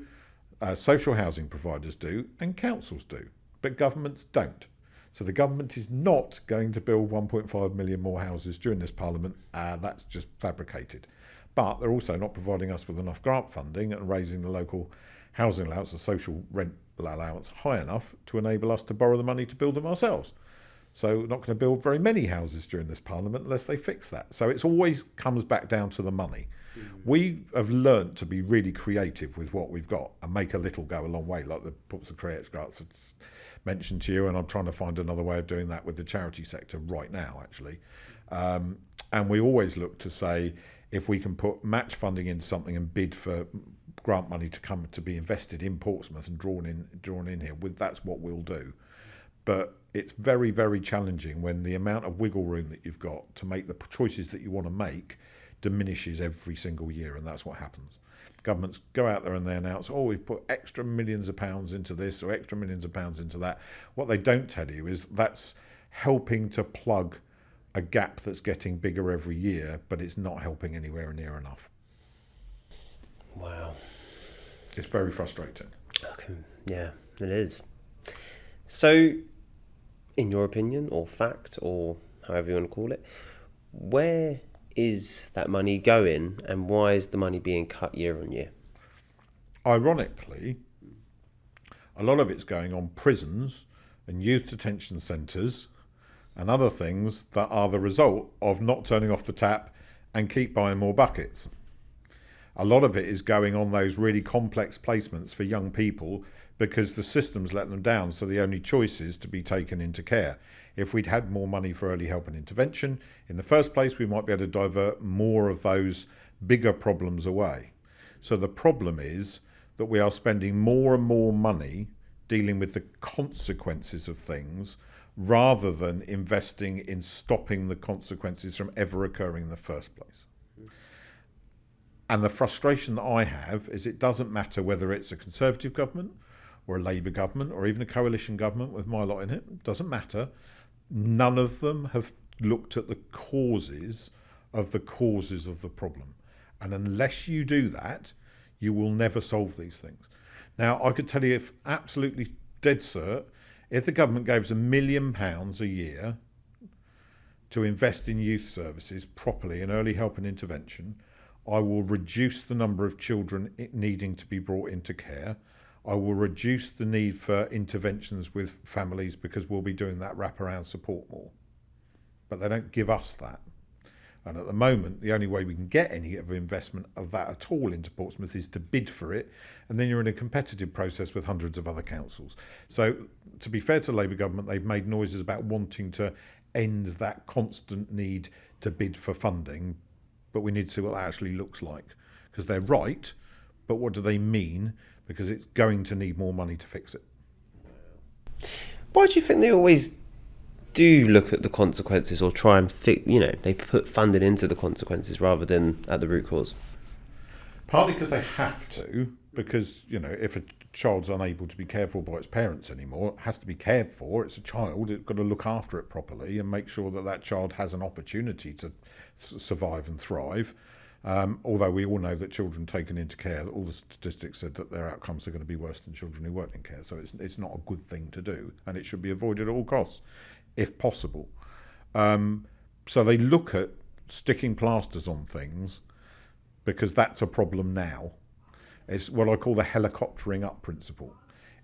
Speaker 2: social housing providers do, and councils do, but governments don't. So the government is not going to build 1.5 million more houses during this parliament. That's just fabricated. But they're also not providing us with enough grant funding and raising the local housing allowance, the social rent allowance, high enough to enable us to borrow the money to build them ourselves. So we're not going to build very many houses during this parliament unless they fix that. So it always comes back down to the money. We have learnt to be really creative with what we've got and make a little go a long way, like the Portsmouth Creates grants mentioned to you, and I'm trying to find another way of doing that with the charity sector right now, actually. And we always look to say, if we can put match funding into something and bid for grant money to come to be invested in Portsmouth and drawn in here, that's what we'll do. But it's very, very challenging when the amount of wiggle room that you've got to make the choices that you want to make diminishes every single year, and that's what happens. Governments go out there and they announce, oh, we've put extra millions of pounds into this or extra millions of pounds into that. What they don't tell you is that's helping to plug a gap that's getting bigger every year, but it's not helping anywhere near enough.
Speaker 1: Wow.
Speaker 2: It's very frustrating.
Speaker 1: Okay. Yeah, it is. So, in your opinion, or fact, or however you want to call it, where is that money going and why is the money being cut year on year?
Speaker 2: Ironically, a lot of it's going on prisons and youth detention centres and other things that are the result of not turning off the tap and keep buying more buckets. A lot of it is going on those really complex placements for young people because the system's let them down, so the only choice is to be taken into care. If we'd had more money for early help and intervention in the first place, we might be able to divert more of those bigger problems away. So the problem is that we are spending more and more money dealing with the consequences of things rather than investing in stopping the consequences from ever occurring in the first place. And the frustration that I have is it doesn't matter whether it's a Conservative government or a Labour government or even a coalition government with my lot in it, doesn't matter. None of them have looked at the causes of the problem. And unless you do that, you will never solve these things. Now, I could tell you if absolutely dead cert, if the government gave us £1 million a year to invest in youth services properly in early help and intervention, I will reduce the number of children needing to be brought into care. I will reduce the need for interventions with families because we'll be doing that wraparound support more. But they don't give us that. And at the moment, the only way we can get any of investment of that at all into Portsmouth is to bid for it. And then you're in a competitive process with hundreds of other councils. So to be fair to the Labour government, they've made noises about wanting to end that constant need to bid for funding. But we need to see what that actually looks like. Because they're right, but what do they mean? because it's going to need more money to fix it.
Speaker 1: Why do you think they always do look at the consequences or try and they put funding into the consequences rather than at the root cause?
Speaker 2: Partly because they have to, because, if a child's unable to be cared for by its parents anymore, it has to be cared for. It's a child. It's got to look after it properly and make sure that that child has an opportunity to survive and thrive. Although we all know that children taken into care, all the statistics said that their outcomes are going to be worse than children who weren't in care. So it's not a good thing to do, and it should be avoided at all costs, if possible. So they look at sticking plasters on things because that's a problem now. It's what I call the helicoptering up principle.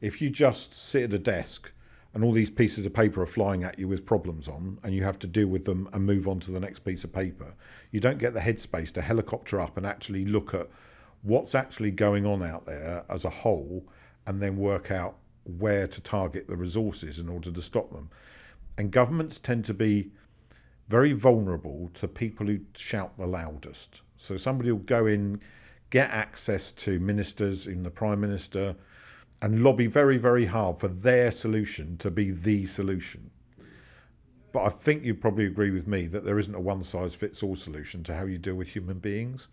Speaker 2: If you just sit at a desk and all these pieces of paper are flying at you with problems on, and you have to deal with them and move on to the next piece of paper, you don't get the headspace to helicopter up and actually look at what's actually going on out there as a whole, and then work out where to target the resources in order to stop them. And governments tend to be very vulnerable to people who shout the loudest. So somebody will go in, get access to ministers, even the Prime Minister, and lobby very, very hard for their solution to be the solution. But I think you'd probably agree with me that there isn't a one-size-fits-all solution to how you deal with human beings.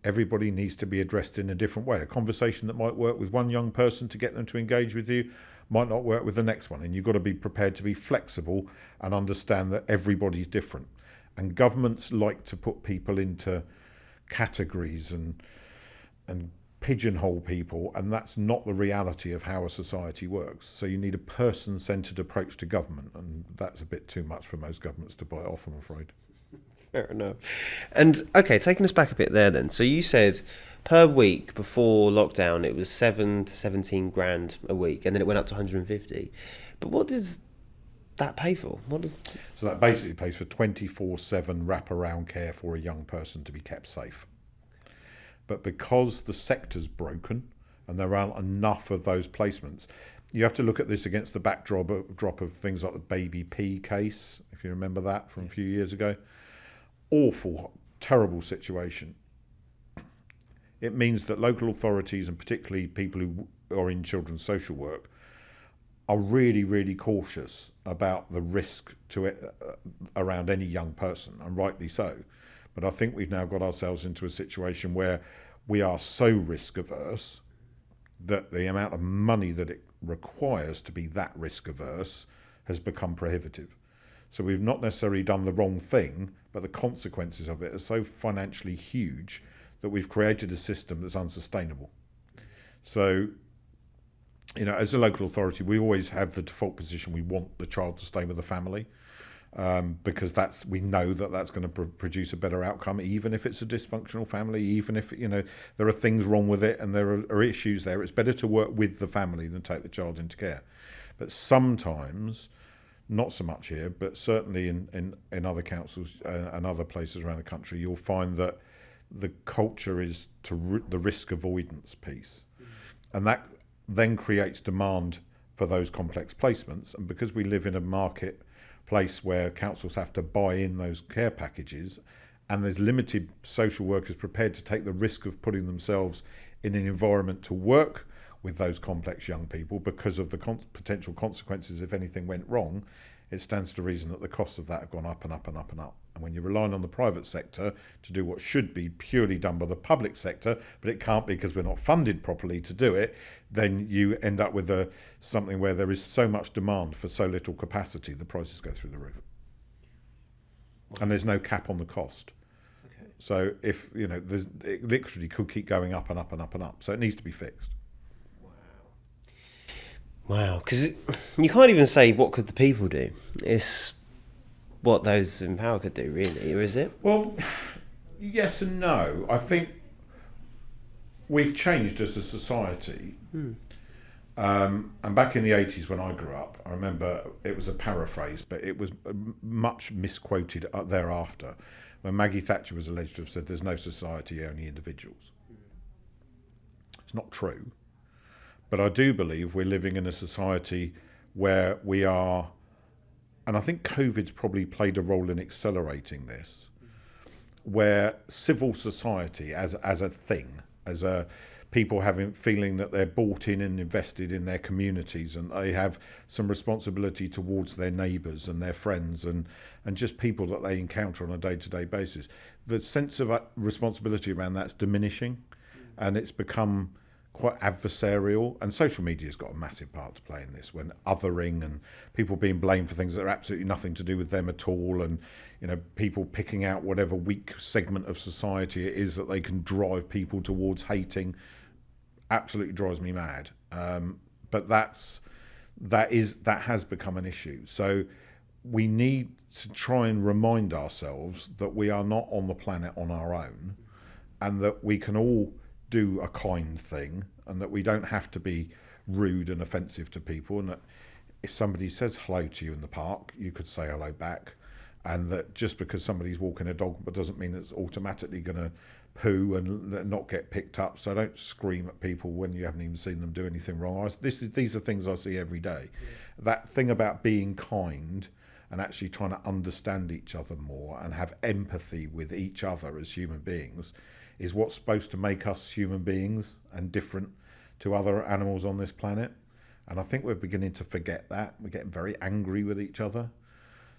Speaker 2: Everybody needs to be addressed in a different way. A conversation that might work with one young person to get them to engage with you might not work with the next one, and you've got to be prepared to be flexible and understand that everybody's different. And governments like to put people into categories and pigeonhole people, and that's not the reality of how a society works. So you need a person-centred approach to government, and that's a bit too much for most governments to bite off, I'm afraid.
Speaker 1: Fair enough. And okay, taking us back a bit there then. So you said per week before lockdown it was 7 to 17 grand a week, and then it went up to 150. But what does that pay for?
Speaker 2: So that basically pays for 24/7 wraparound care for a young person to be kept safe. But because the sector's broken and there aren't enough of those placements, you have to look at this against the backdrop of things like the Baby P case, if you remember that from a few years ago. Awful, terrible situation. It means that local authorities, and particularly people who are in children's social work, are really, really cautious about the risk to it around any young person, and rightly so. But I think we've now got ourselves into a situation where we are so risk averse that the amount of money that it requires to be that risk averse has become prohibitive. So we've not necessarily done the wrong thing, but the consequences of it are so financially huge that we've created a system that's unsustainable. So, as a local authority, we always have the default position we want the child to stay with the family. Because we know that's going to produce a better outcome, even if it's a dysfunctional family, even if there are things wrong with it and there are issues there. It's better to work with the family than take the child into care. But sometimes, not so much here, but certainly in other councils and other places around the country, you'll find that the culture is the risk avoidance piece, and that then creates demand for those complex placements. And because we live in a market place where councils have to buy in those care packages, and there's limited social workers prepared to take the risk of putting themselves in an environment to work with those complex young people because of the potential consequences if anything went wrong, it stands to reason that the costs of that have gone up and up and up and up. And when you're relying on the private sector to do what should be purely done by the public sector, but it can't be because we're not funded properly to do it, then you end up with something where there is so much demand for so little capacity, the prices go through the roof. Wow. And there's no cap on the cost. Okay. So if, it literally could keep going up and up and up and up. So it needs to be fixed.
Speaker 1: Wow, because you can't even say what could the people do. It's what those in power could do, really, or is it?
Speaker 2: Well, yes and no. I think we've changed as a society. And back in the 80s when I grew up, I remember it was a paraphrase, but it was much misquoted thereafter, when Maggie Thatcher was alleged to have said there's no society, only individuals. It's not true. But I do believe we're living in a society where we are, and I think COVID's probably played a role in accelerating this, where civil society as a thing, as a people feeling that they're bought in and invested in their communities, and they have some responsibility towards their neighbours and their friends and just people that they encounter on a day-to-day basis. The sense of responsibility around that's diminishing, and it's become quite adversarial, and social media's got a massive part to play in this, when othering and people being blamed for things that are absolutely nothing to do with them at all, and people picking out whatever weak segment of society it is that they can drive people towards hating, absolutely drives me mad. But that has become an issue. So we need to try and remind ourselves that we are not on the planet on our own, and that we can all do a kind thing, and that we don't have to be rude and offensive to people, and that if somebody says hello to you in the park, you could say hello back, and that just because somebody's walking a dog doesn't mean it's automatically going to poo and not get picked up. So don't scream at people when you haven't even seen them do anything wrong. These are things I see every day. Yeah. That thing about being kind and actually trying to understand each other more and have empathy with each other as human beings is what's supposed to make us human beings and different to other animals on this planet. And I think we're beginning to forget that. We're getting very angry with each other.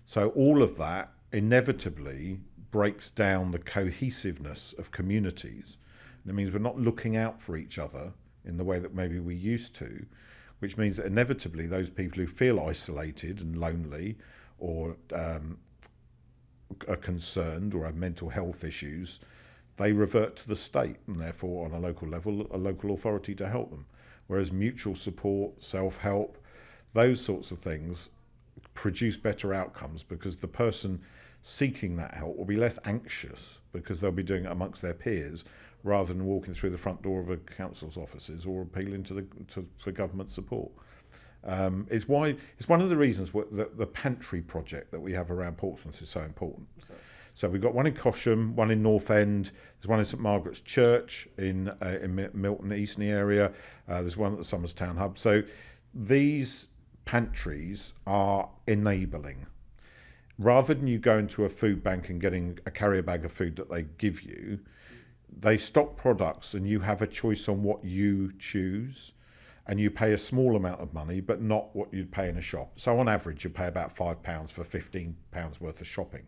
Speaker 2: So all of that inevitably breaks down the cohesiveness of communities. And it means we're not looking out for each other in the way that maybe we used to, which means that inevitably those people who feel isolated and lonely, or are concerned or have mental health issues, they revert to the state, and therefore on a local level, a local authority to help them. Whereas mutual support, self-help, those sorts of things produce better outcomes, because the person seeking that help will be less anxious because they'll be doing it amongst their peers rather than walking through the front door of a council's offices or appealing for government support. It's one of the reasons the pantry project that we have around Portsmouth is so important. So we've got one in Cosham, one in North End, there's one in St Margaret's Church in Milton Eastney area, there's one at the Somers Town Hub. So these pantries are enabling. Rather than you going to a food bank and getting a carrier bag of food that they give you, they stock products and you have a choice on what you choose, and you pay a small amount of money, but not what you'd pay in a shop. So on average, you pay about £5 for £15 worth of shopping.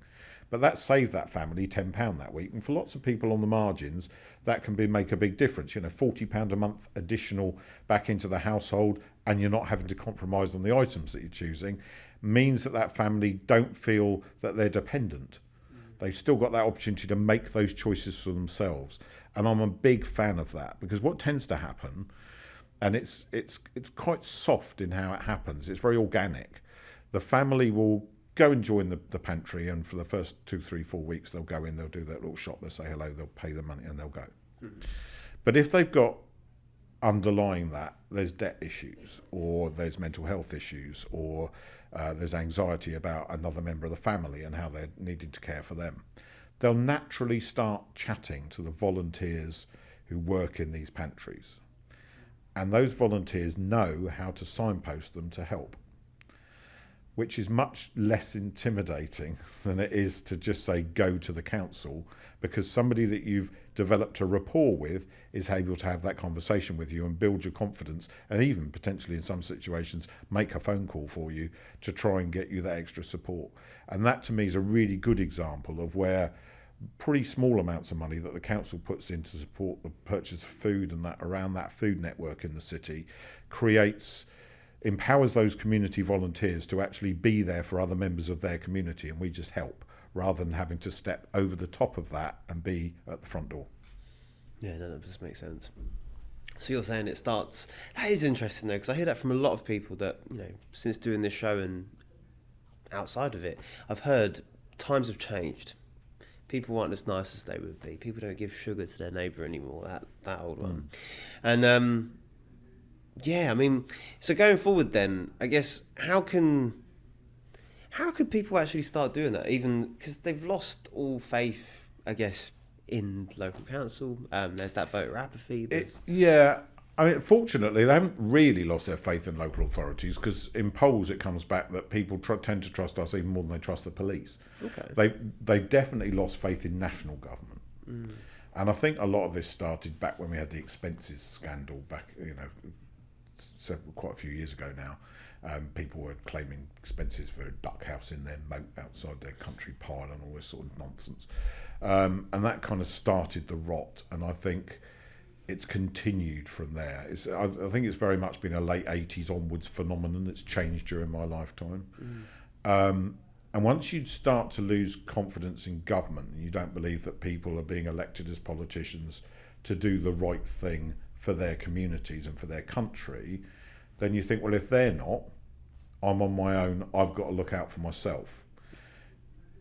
Speaker 2: But that saved that family £10 that week. And for lots of people on the margins, that can make a big difference. £40 a month additional back into the household, and you're not having to compromise on the items that you're choosing, means that family don't feel that they're dependent. They've still got that opportunity to make those choices for themselves. And I'm a big fan of that, because what tends to happen, and it's quite soft in how it happens, it's very organic. The family will go and join the pantry, and for the first 2, 3, 4 weeks they'll go in, they'll do their little shop, they'll say hello, they'll pay the money and they'll go. But if they've got underlying that, there's debt issues, or there's mental health issues, or there's anxiety about another member of the family and how they're needing to care for them, they'll naturally start chatting to the volunteers who work in these pantries. And those volunteers know how to signpost them to help, which is much less intimidating than it is to just say go to the council, because somebody that you've developed a rapport with is able to have that conversation with you and build your confidence, and even potentially in some situations make a phone call for you to try and get you that extra support. And that to me is a really good example of where pretty small amounts of money that the council puts in to support the purchase of food and that around that food network in the city empowers those community volunteers to actually be there for other members of their community, and we just help rather than having to step over the top of that and be at the front door.
Speaker 1: Yeah, no, that just makes sense. So you're saying it starts... That is interesting though, because I hear that from a lot of people that, since doing this show and outside of it, I've heard times have changed. People aren't as nice as they would be. People don't give sugar to their neighbour anymore, that old one. And yeah, I mean, so going forward then, I guess, how can people actually start doing that? Even because they've lost all faith, I guess, in local council. There's that voter apathy.
Speaker 2: I mean, fortunately, they haven't really lost their faith in local authorities, because in polls it comes back that people tend to trust us even more than they trust the police. Okay. They've definitely lost faith in national government. And I think a lot of this started back when we had the expenses scandal back, quite a few years ago now. People were claiming expenses for a duck house in their moat outside their country pile and all this sort of nonsense. And that kind of started the rot. And I think it's continued from there. I think it's very much been a late 80s onwards phenomenon that's changed during my lifetime. And once you start to lose confidence in government, and you don't believe that people are being elected as politicians to do the right thing for their communities and for their country, then you think, well, if they're not, I'm on my own, I've got to look out for myself.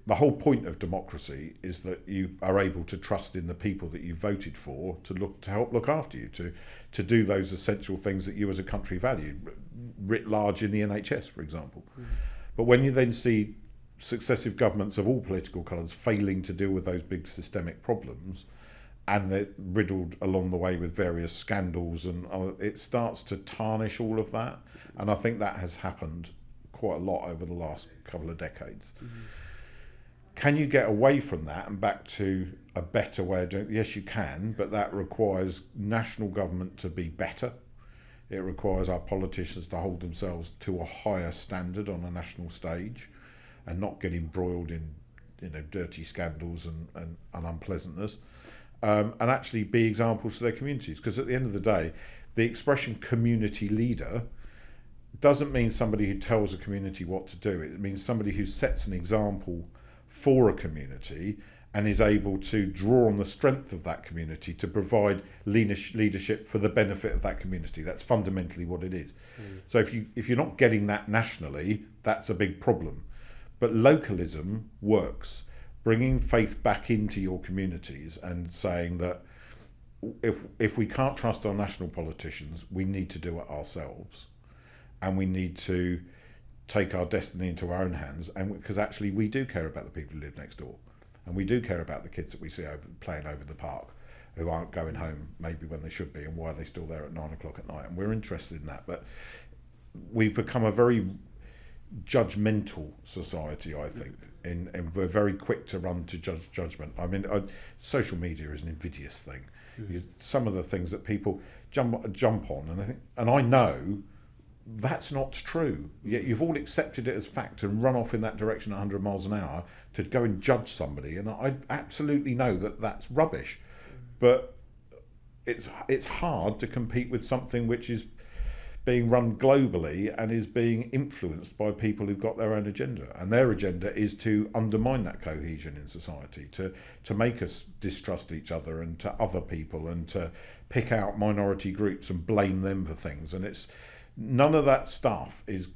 Speaker 2: The whole point of democracy is that you are able to trust in the people that you voted for to help look after you, to do those essential things that you as a country value, writ large in the NHS, for example. But when you then see successive governments of all political colours failing to deal with those big systemic problems, and they're riddled along the way with various scandals, and it starts to tarnish all of that. And I think that has happened quite a lot over the last couple of decades. Can you get away from that and back to a better way of doing it? Yes, you can, but that requires national government to be better. It requires our politicians to hold themselves to a higher standard on a national stage and not get embroiled in dirty scandals and unpleasantness. And actually be examples to their communities. Because at the end of the day, the expression community leader doesn't mean somebody who tells a community what to do. It means somebody who sets an example for a community and is able to draw on the strength of that community to provide leadership for the benefit of that community. That's fundamentally what it is. So if you're not getting that nationally, that's a big problem. But localism works. Bringing faith back into your communities and saying that if we can't trust our national politicians, we need to do it ourselves, and we need to take our destiny into our own hands. And because actually we do care about the people who live next door, and we do care about the kids that we see playing over the park, who aren't going home maybe when they should be, and why are they still there at 9 o'clock at night. And we're interested in that. But we've become a very judgmental society, I think, and we're very quick to run to judgment. I mean, social media is an invidious thing. Some of the things that people jump on, and I know that's not true. Yet you've all accepted it as fact and run off in that direction at 100 miles an hour to go and judge somebody. And I absolutely know that that's rubbish. But it's hard to compete with something which is being run globally and is being influenced by people who've got their own agenda, and their agenda is to undermine that cohesion in society, to make us distrust each other and to other people, and to pick out minority groups and blame them for things. And it's none of that stuff is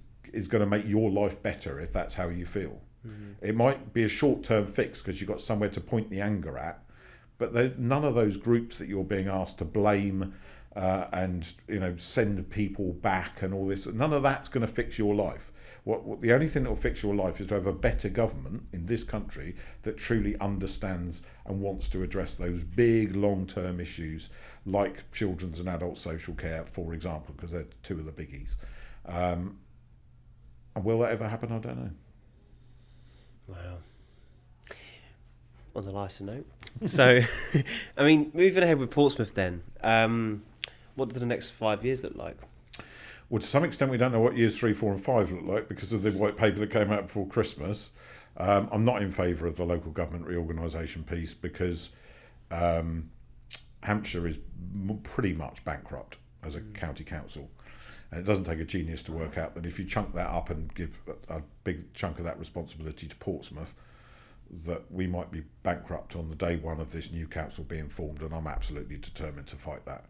Speaker 2: going to make your life better if that's how you feel. It might be a short-term fix because you've got somewhere to point the anger at, but none of those groups that you're being asked to blame and send people back and all this, none of that's going to fix your life. What the only thing that will fix your life is to have a better government in this country that truly understands and wants to address those big long-term issues like children's and adult social care, for example, because they're two of the biggies. And will that ever happen? I don't know.
Speaker 1: Wow. On the lighter note, so I mean, moving ahead with Portsmouth then, what do the next 5 years look like?
Speaker 2: Well, to some extent, we don't know what years 3, 4 and 5 look like because of the white paper that came out before Christmas. I'm not in favour of the local government reorganisation piece because Hampshire is pretty much bankrupt as a county council. And it doesn't take a genius to work out that if you chunk that up and give a big chunk of that responsibility to Portsmouth, that we might be bankrupt on the day one of this new council being formed, and I'm absolutely determined to fight that.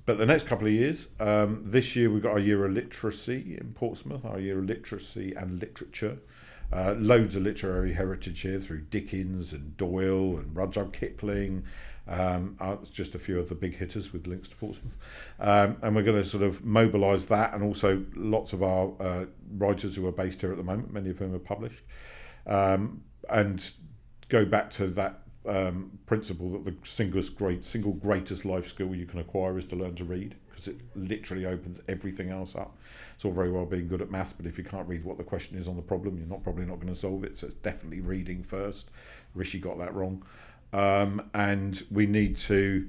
Speaker 2: But the next couple of years, this year we've got our year of literacy in Portsmouth, our year of literacy and literature. Loads of literary heritage here through Dickens and Doyle and Rudyard Kipling. It's just a few of the big hitters with links to Portsmouth. And we're going to sort of mobilise that, and also lots of our writers who are based here at the moment, many of whom are published. And go back to that principle that the single greatest life skill you can acquire is to learn to read, because it literally opens everything else up. It's all very well being good at maths, but if you can't read what the question is on the problem, you're probably not going to solve it. So it's definitely reading first. Rishi got that wrong. and we need to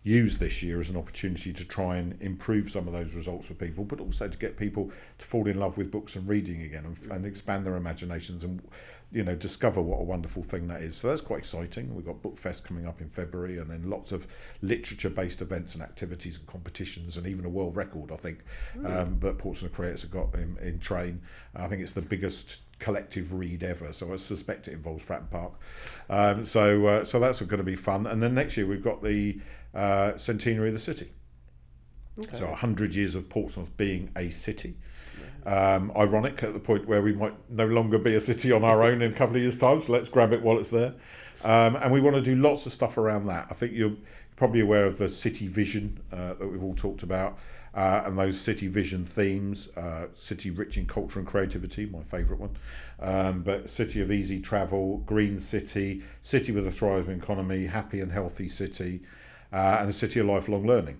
Speaker 2: use this year as an opportunity to try and improve some of those results for people, but also to get people to fall in love with books and reading again, and expand their imaginations, and discover what a wonderful thing that is. So that's quite exciting. We've got Book Fest coming up in February, and then lots of literature-based events and activities and competitions, and even a world record, I think, that Portsmouth Creators have got in train. I think it's the biggest collective read ever, so I suspect it involves Fratton Park. So that's going to be fun. And then next year we've got the centenary of the city. Okay. So 100 years of Portsmouth being a city. Ironic at the point where we might no longer be a city on our own in a couple of years' time, so let's grab it while it's there. And we want to do lots of stuff around that. I think you're probably aware of the city vision that we've all talked about, and those city vision themes, city rich in culture and creativity, my favourite one, but city of easy travel, green city, city with a thriving economy, happy and healthy city, and a city of lifelong learning.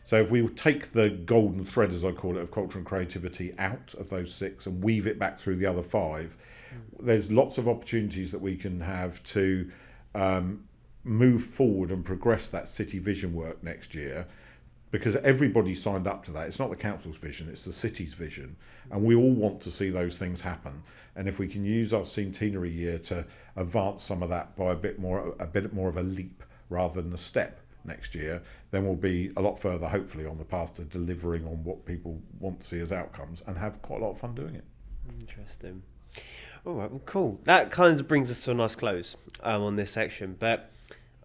Speaker 2: So if we take the golden thread, as I call it, of culture and creativity out of those 6 and weave it back through the other 5, there's lots of opportunities that we can have to move forward and progress that city vision work next year, because everybody signed up to that. It's not the council's vision, it's the city's vision, and we all want to see those things happen. And if we can use our centenary year to advance some of that by a bit more of a leap rather than a step next year, then we'll be a lot further, hopefully, on the path to delivering on what people want to see as outcomes, and have quite a lot of fun doing it.
Speaker 1: Interesting. All right, well, cool. That kind of brings us to a nice close on this section, but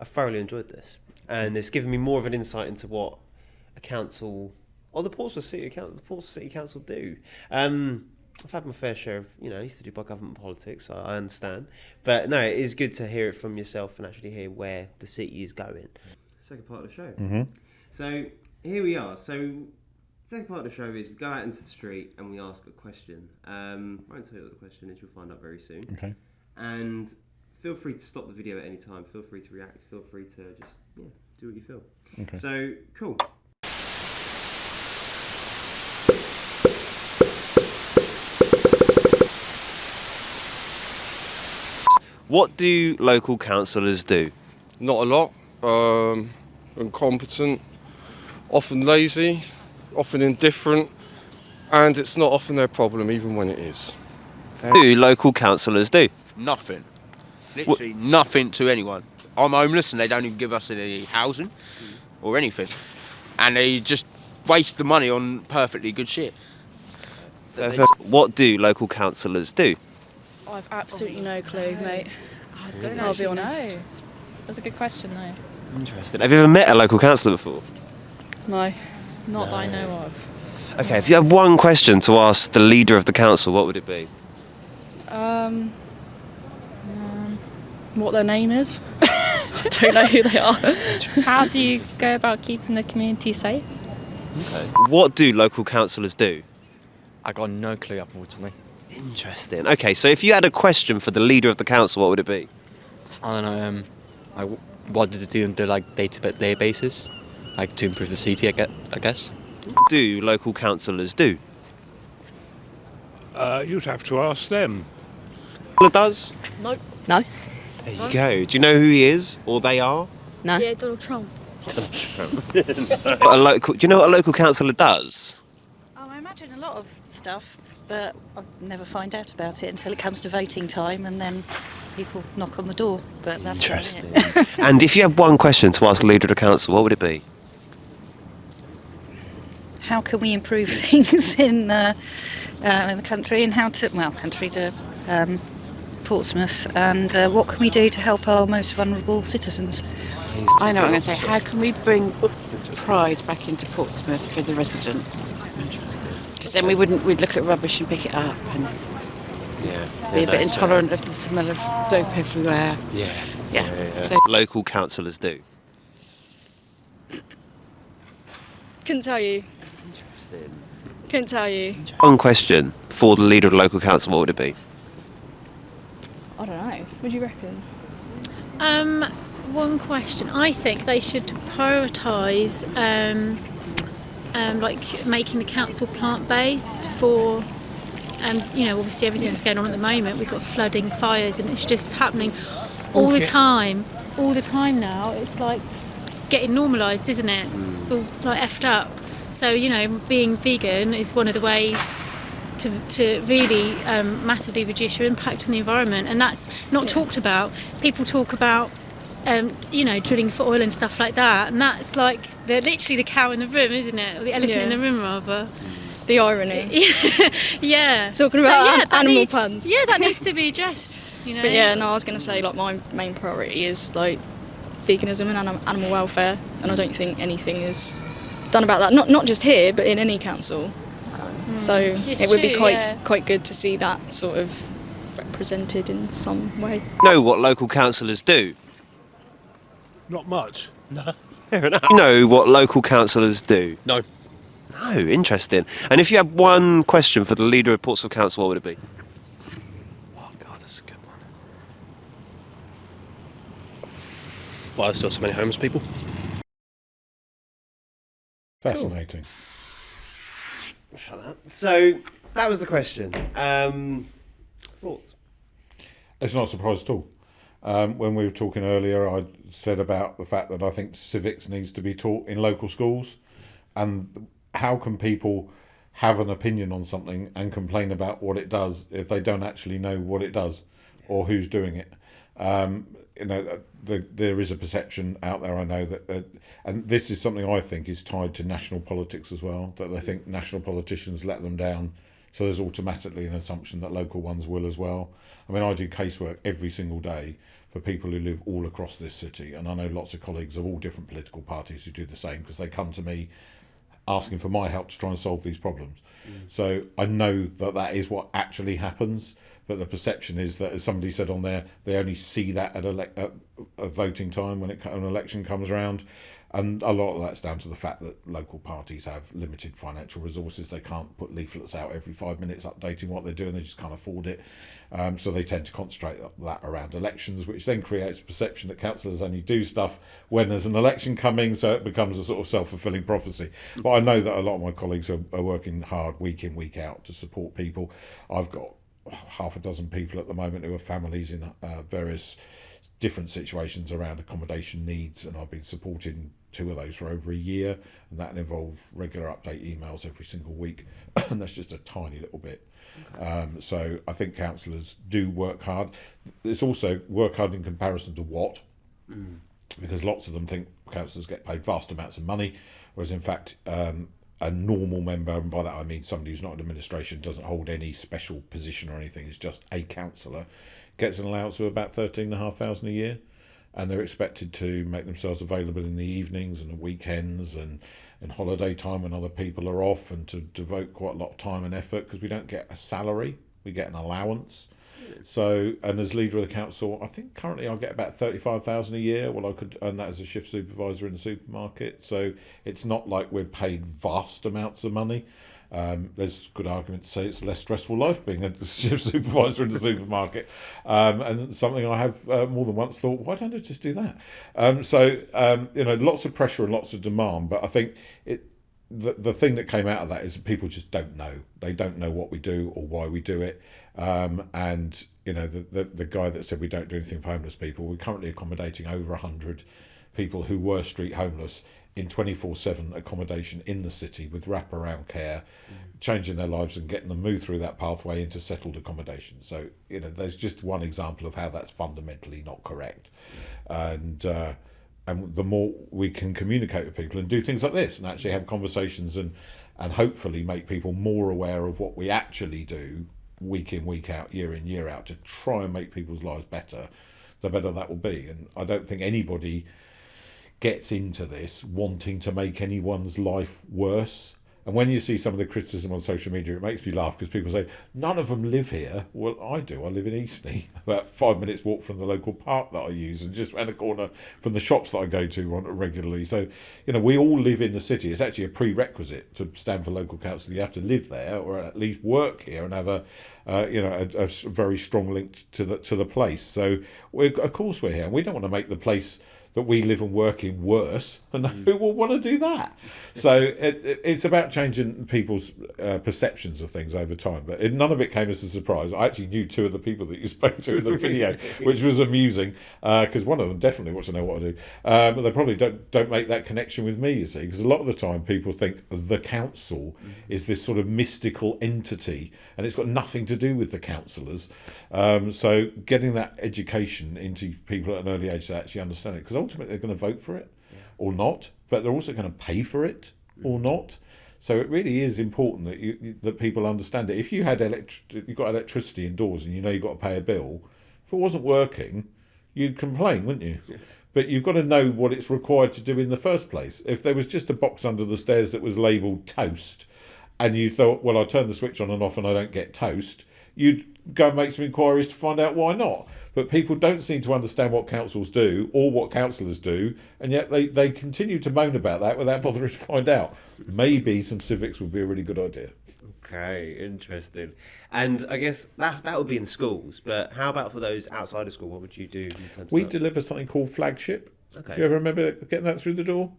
Speaker 1: I thoroughly enjoyed this, and it's given me more of an insight into what a council, or the Portsmouth City Council do. I've had my fair share of, I used to do by government politics, so I understand. But no, it is good to hear it from yourself and actually hear where the city is going. Second part of the show.
Speaker 2: Mm-hmm.
Speaker 1: So here we are. So second part of the show is we go out into the street and we ask a question. I won't tell you what the question is, you'll find out very soon.
Speaker 2: Okay.
Speaker 1: And feel free to stop the video at any time. Feel free to react. Feel free to just, do what you feel.
Speaker 2: Okay.
Speaker 1: So, cool. What do local councillors do?
Speaker 3: Not a lot. Incompetent, often lazy, often indifferent, and it's not often their problem, even when it is.
Speaker 1: What do local councillors do?
Speaker 4: Nothing. Literally nothing to anyone. I'm homeless and they don't even give us any housing or anything. And they just waste the money on perfectly good shit.
Speaker 1: What do local councillors do?
Speaker 5: I've absolutely no clue, mate.
Speaker 6: I don't
Speaker 5: I'll be
Speaker 6: actually
Speaker 5: honest.
Speaker 6: know. That's a good question, though.
Speaker 1: Interesting. Have you ever met a local councillor before?
Speaker 5: No.
Speaker 6: Not that I know of.
Speaker 1: Okay, if you had one question to ask the leader of the council, what would it be?
Speaker 5: What their name is? I don't know who they are.
Speaker 6: How do you go about keeping the community safe?
Speaker 1: Okay. What do local councillors do?
Speaker 7: I got no clue, unfortunately.
Speaker 1: Interesting. Okay, so if you had a question for the leader of the council, what would it be?
Speaker 7: I don't know. What did it do on the day-to-day basis, to improve the city? I guess.
Speaker 1: What do local councillors do?
Speaker 8: You'd have to ask them.
Speaker 1: Does?
Speaker 5: No.
Speaker 1: There you go. Do you know who he is, or they are?
Speaker 5: No. Yeah, Donald Trump.
Speaker 1: Do you know what a local councillor does?
Speaker 9: Oh, I imagine a lot of stuff, but I never find out about it until it comes to voting time, and then people knock on the door. But that's
Speaker 1: interesting. And if you had one question to ask the leader of the council, what would it be?
Speaker 9: How can we improve things in the country, and how to Portsmouth, and what can we do to help our most vulnerable citizens?
Speaker 10: I know what I'm going to say. How can we bring pride back into Portsmouth for the residents? Because then we'd look at rubbish and pick it up and be a bit intolerant of the smell of dope everywhere. Yeah. So,
Speaker 1: local councillors do.
Speaker 5: Couldn't tell you.
Speaker 1: Interesting.
Speaker 5: Couldn't tell you.
Speaker 1: One question for the leader of the local council, what would it be?
Speaker 5: I don't know. What do you reckon?
Speaker 6: One question. I think they should prioritise making the council plant-based for obviously everything that's going on at the moment. We've got flooding, fires, and it's just happening
Speaker 8: all the time now. It's like getting normalised, isn't it? It's all like effed up. So, you know, being vegan is one of the ways to really massively reduce your impact on the environment, and that's not talked about. People talk about you know, drilling for oil and stuff like that, and that's like literally the cow in the room, isn't it? Or the elephant in the room, rather.
Speaker 5: The irony.
Speaker 8: Yeah.
Speaker 5: Talking about animal puns.
Speaker 8: Yeah, that needs to be addressed, you know.
Speaker 5: But yeah, no, I was going to say, like, my main priority is, like, veganism and animal welfare, and I don't think anything is done about that. Not just here, but in any council. So it would be quite good to see that sort of represented in some way.
Speaker 11: Know what local councillors do?
Speaker 12: Not much.
Speaker 11: No. Fair enough. You know what local councillors do?
Speaker 12: No.
Speaker 11: No, interesting. And if you had one question for the leader of Portsmouth Council, what would it be?
Speaker 12: Oh God, that's a good one. Why are there still so many homeless people?
Speaker 2: Fascinating.
Speaker 1: Shut up. So that was the question. Thoughts?
Speaker 2: It's not a surprise at all. When we were talking earlier, I said about the fact that I think civics needs to be taught in local schools, and how can people have an opinion on something and complain about what it does if they don't actually know what it does or who's doing it? You know, there is a perception out there, I know, that and this is something I think is tied to national politics as well, that they think national politicians let them down, so there's automatically an assumption that local ones will as well. I mean, I do casework every single day for people who live all across this city, and I know lots of colleagues of all different political parties who do the same, because they come to me asking for my help to try and solve these problems. So I know that that is what actually happens, but the perception is that, as somebody said on there, they only see that at voting time when an election comes around. And a lot of that's down to the fact that local parties have limited financial resources. They can't put leaflets out every 5 minutes updating what they're doing. They just can't afford it. So they tend to concentrate that around elections, which then creates a perception that councillors only do stuff when there's an election coming, so it becomes a sort of self-fulfilling prophecy. But I know that a lot of my colleagues are working hard week in, week out to support people. I've got half a dozen people at the moment who are families in various different situations around accommodation needs, and I've been supporting 2 of those for over a year, and that involves regular update emails every single week, and that's just a tiny little bit. So I think councillors do work hard. It's also work hard in comparison to what, because lots of them think councillors get paid vast amounts of money, whereas in fact a normal member, and by that I mean somebody who's not in administration, doesn't hold any special position or anything, is just a councillor, gets an allowance of about £13,500 a year, and they're expected to make themselves available in the evenings and the weekends and holiday time when other people are off, and to devote quite a lot of time and effort, because we don't get a salary, we get an allowance. So, and as leader of the council, I think currently I get about £35,000 a year. Well, I could earn that as a shift supervisor in the supermarket. So it's not like we're paid vast amounts of money. There's a good argument to say it's a less stressful life being a shift supervisor in the supermarket, and something I have more than once thought, why don't I just do that? So you know, lots of pressure and lots of demand, but I think the thing that came out of that is that people just don't know. They don't know what we do or why we do it. And you know, the guy that said we don't do anything for homeless people, we're currently accommodating over 100 people who were street homeless in 24/7 accommodation in the city with wraparound care, changing their lives and getting them moved through that pathway into settled accommodation. So, you know, there's just one example of how that's fundamentally not correct. And the more we can communicate with people and do things like this and actually have conversations and hopefully make people more aware of what we actually do week in, week out, year in, year out, to try and make people's lives better, the better that will be. And I don't think anybody gets into this wanting to make anyone's life worse. And when you see some of the criticism on social media, it makes me laugh, because people say, none of them live here. Well, I do. I live in Eastney, about 5 minutes walk from the local park that I use, and just around the corner from the shops that I go to regularly. So, you know, we all live in the city. It's actually a prerequisite to stand for local council. You have to live there, or at least work here, and have a very strong link to the place. So, of course we're here. And we don't want to make the place that we live and work in worse, and who will want to do that? So it's about changing people's perceptions of things over time. But none of it came as a surprise. I actually knew two of the people that you spoke to in the video, which was amusing, because one of them definitely wants to know what I do. But they probably don't make that connection with me, you see, because a lot of the time people think the council is this sort of mystical entity, and it's got nothing to do with the councillors. So getting that education into people at an early age to actually understand it, because ultimately they're going to vote for it or not, but they're also going to pay for it or not. So it really is important that that people understand it. If you had you've got electricity indoors and you know you've got to pay a bill, if it wasn't working, you'd complain, wouldn't you? Yeah. But you've got to know what it's required to do in the first place. If there was just a box under the stairs that was labelled toast, and you thought, well, I turn the switch on and off and I don't get toast, you'd go and make some inquiries to find out why not. But people don't seem to understand what councils do or what councillors do, and yet they continue to moan about that without bothering to find out. Maybe some civics would be a really good idea.
Speaker 1: Okay, interesting. And I guess that would be in schools, but how about for those outside of school? What would you do in terms
Speaker 2: We
Speaker 1: of
Speaker 2: deliver something called Flagship.
Speaker 1: Okay.
Speaker 2: Do you ever remember getting that through the door?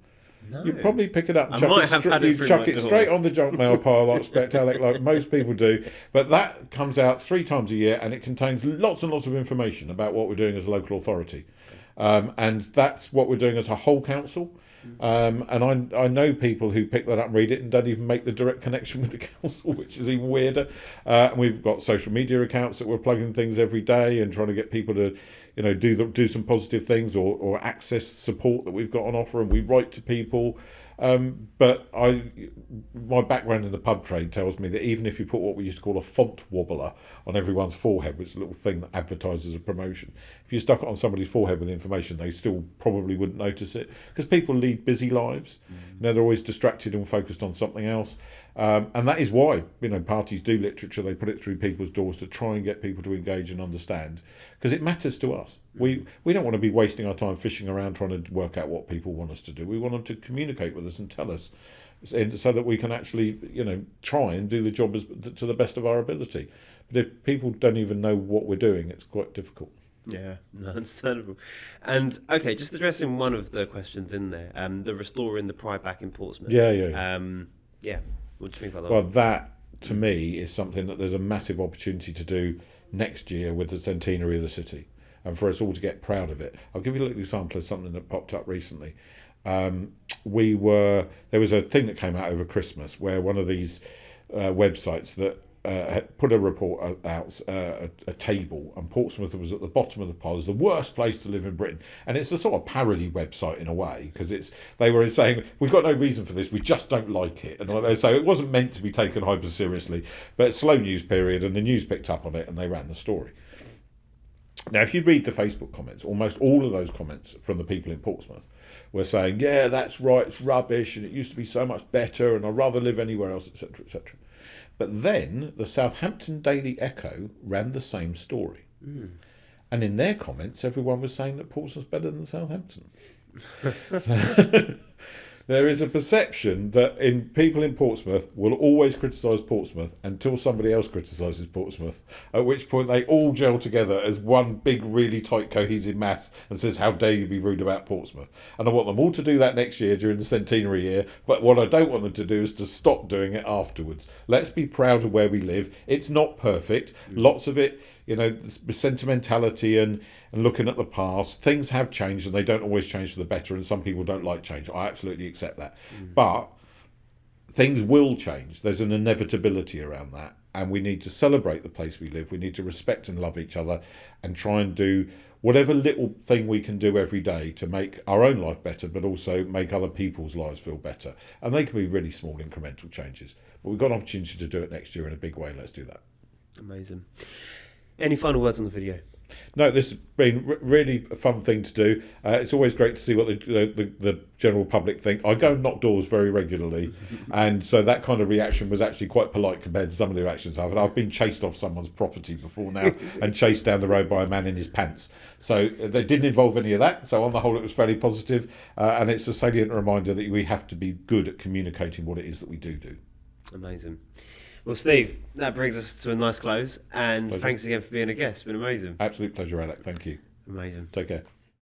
Speaker 1: No.
Speaker 2: You'd probably pick it up and
Speaker 1: I
Speaker 2: chuck
Speaker 1: might
Speaker 2: it,
Speaker 1: have had it through
Speaker 2: chuck
Speaker 1: my
Speaker 2: it
Speaker 1: door.
Speaker 2: straight on the junk mail pile like Spectalic, like most people do. But that comes out 3 times a year, and it contains lots and lots of information about what we're doing as a local authority. And that's what we're doing as a whole council. And I know people who pick that up and read it and don't even make the direct connection with the council, which is even weirder. And we've got social media accounts that we're plugging things every day and trying to get people to, you know, do some positive things or access support that we've got on offer, and we write to people. But my background in the pub trade tells me that even if you put what we used to call a font wobbler on everyone's forehead, which is a little thing that advertises a promotion, if you stuck it on somebody's forehead with information, they still probably wouldn't notice it, because people lead busy lives. You know, they're always distracted and focused on something else. And that is why, you know, parties do literature. They put it through people's doors to try and get people to engage and understand, because it matters to us. We don't want to be wasting our time fishing around trying to work out what people want us to do. We want them to communicate with us and tell us, so that we can actually, you know, try and do the job to the best of our ability. But if people don't even know what we're doing, it's quite difficult.
Speaker 1: Yeah, no, understandable. And okay, just addressing one of the questions in there, the restoring the pride back in Portsmouth.
Speaker 2: Yeah.
Speaker 1: Yeah. What do you think about that?
Speaker 2: Well, that to me is something that there's a massive opportunity to do next year with the centenary of the city, and for us all to get proud of it. I'll give you a little example of something that popped up recently. There was a thing that came out over Christmas where one of these websites that had put a report out, a table, and Portsmouth was at the bottom of the pile as the worst place to live in Britain. And it's a sort of parody website in a way, because they were saying, we've got no reason for this, we just don't like it. And like they say, it wasn't meant to be taken hyper seriously, but slow news period, and the news picked up on it and they ran the story. Now, if you read the Facebook comments, almost all of those comments from the people in Portsmouth were saying, yeah, that's right, it's rubbish, and it used to be so much better, and I'd rather live anywhere else, etc., etc. But then the Southampton Daily Echo ran the same story. And in their comments, everyone was saying that Portsmouth's better than Southampton. So, there is a perception that people in Portsmouth will always criticise Portsmouth until somebody else criticises Portsmouth, at which point they all gel together as one big, really tight, cohesive mass and says, how dare you be rude about Portsmouth? And I want them all to do that next year during the centenary year, but what I don't want them to do is to stop doing it afterwards. Let's be proud of where we live. It's not perfect. Lots of it, you know, sentimentality and looking at the past. Things have changed, and they don't always change for the better, and some people don't like change. I absolutely accept that. But things will change. There's an inevitability around that, and we need to celebrate the place we live. We need to respect and love each other and try and do whatever little thing we can do every day to make our own life better, but also make other people's lives feel better. And they can be really small incremental changes. But we've got an opportunity to do it next year in a big way. Let's do that.
Speaker 1: Amazing. Any final words on the video?
Speaker 2: No, this has been really a fun thing to do. It's always great to see what the general public think. I go and knock doors very regularly, and so that kind of reaction was actually quite polite compared to some of the reactions I've had. I've been chased off someone's property before now and chased down the road by a man in his pants. So they didn't involve any of that. So on the whole, it was fairly positive, and it's a salient reminder that we have to be good at communicating what it is that we do.
Speaker 1: Amazing. Well, Steve, that brings us to a nice close, and
Speaker 2: Pleasure.
Speaker 1: thanks again for being a guest. It's been amazing.
Speaker 2: Absolute pleasure, Alec. Thank you.
Speaker 1: Amazing.
Speaker 2: Take care.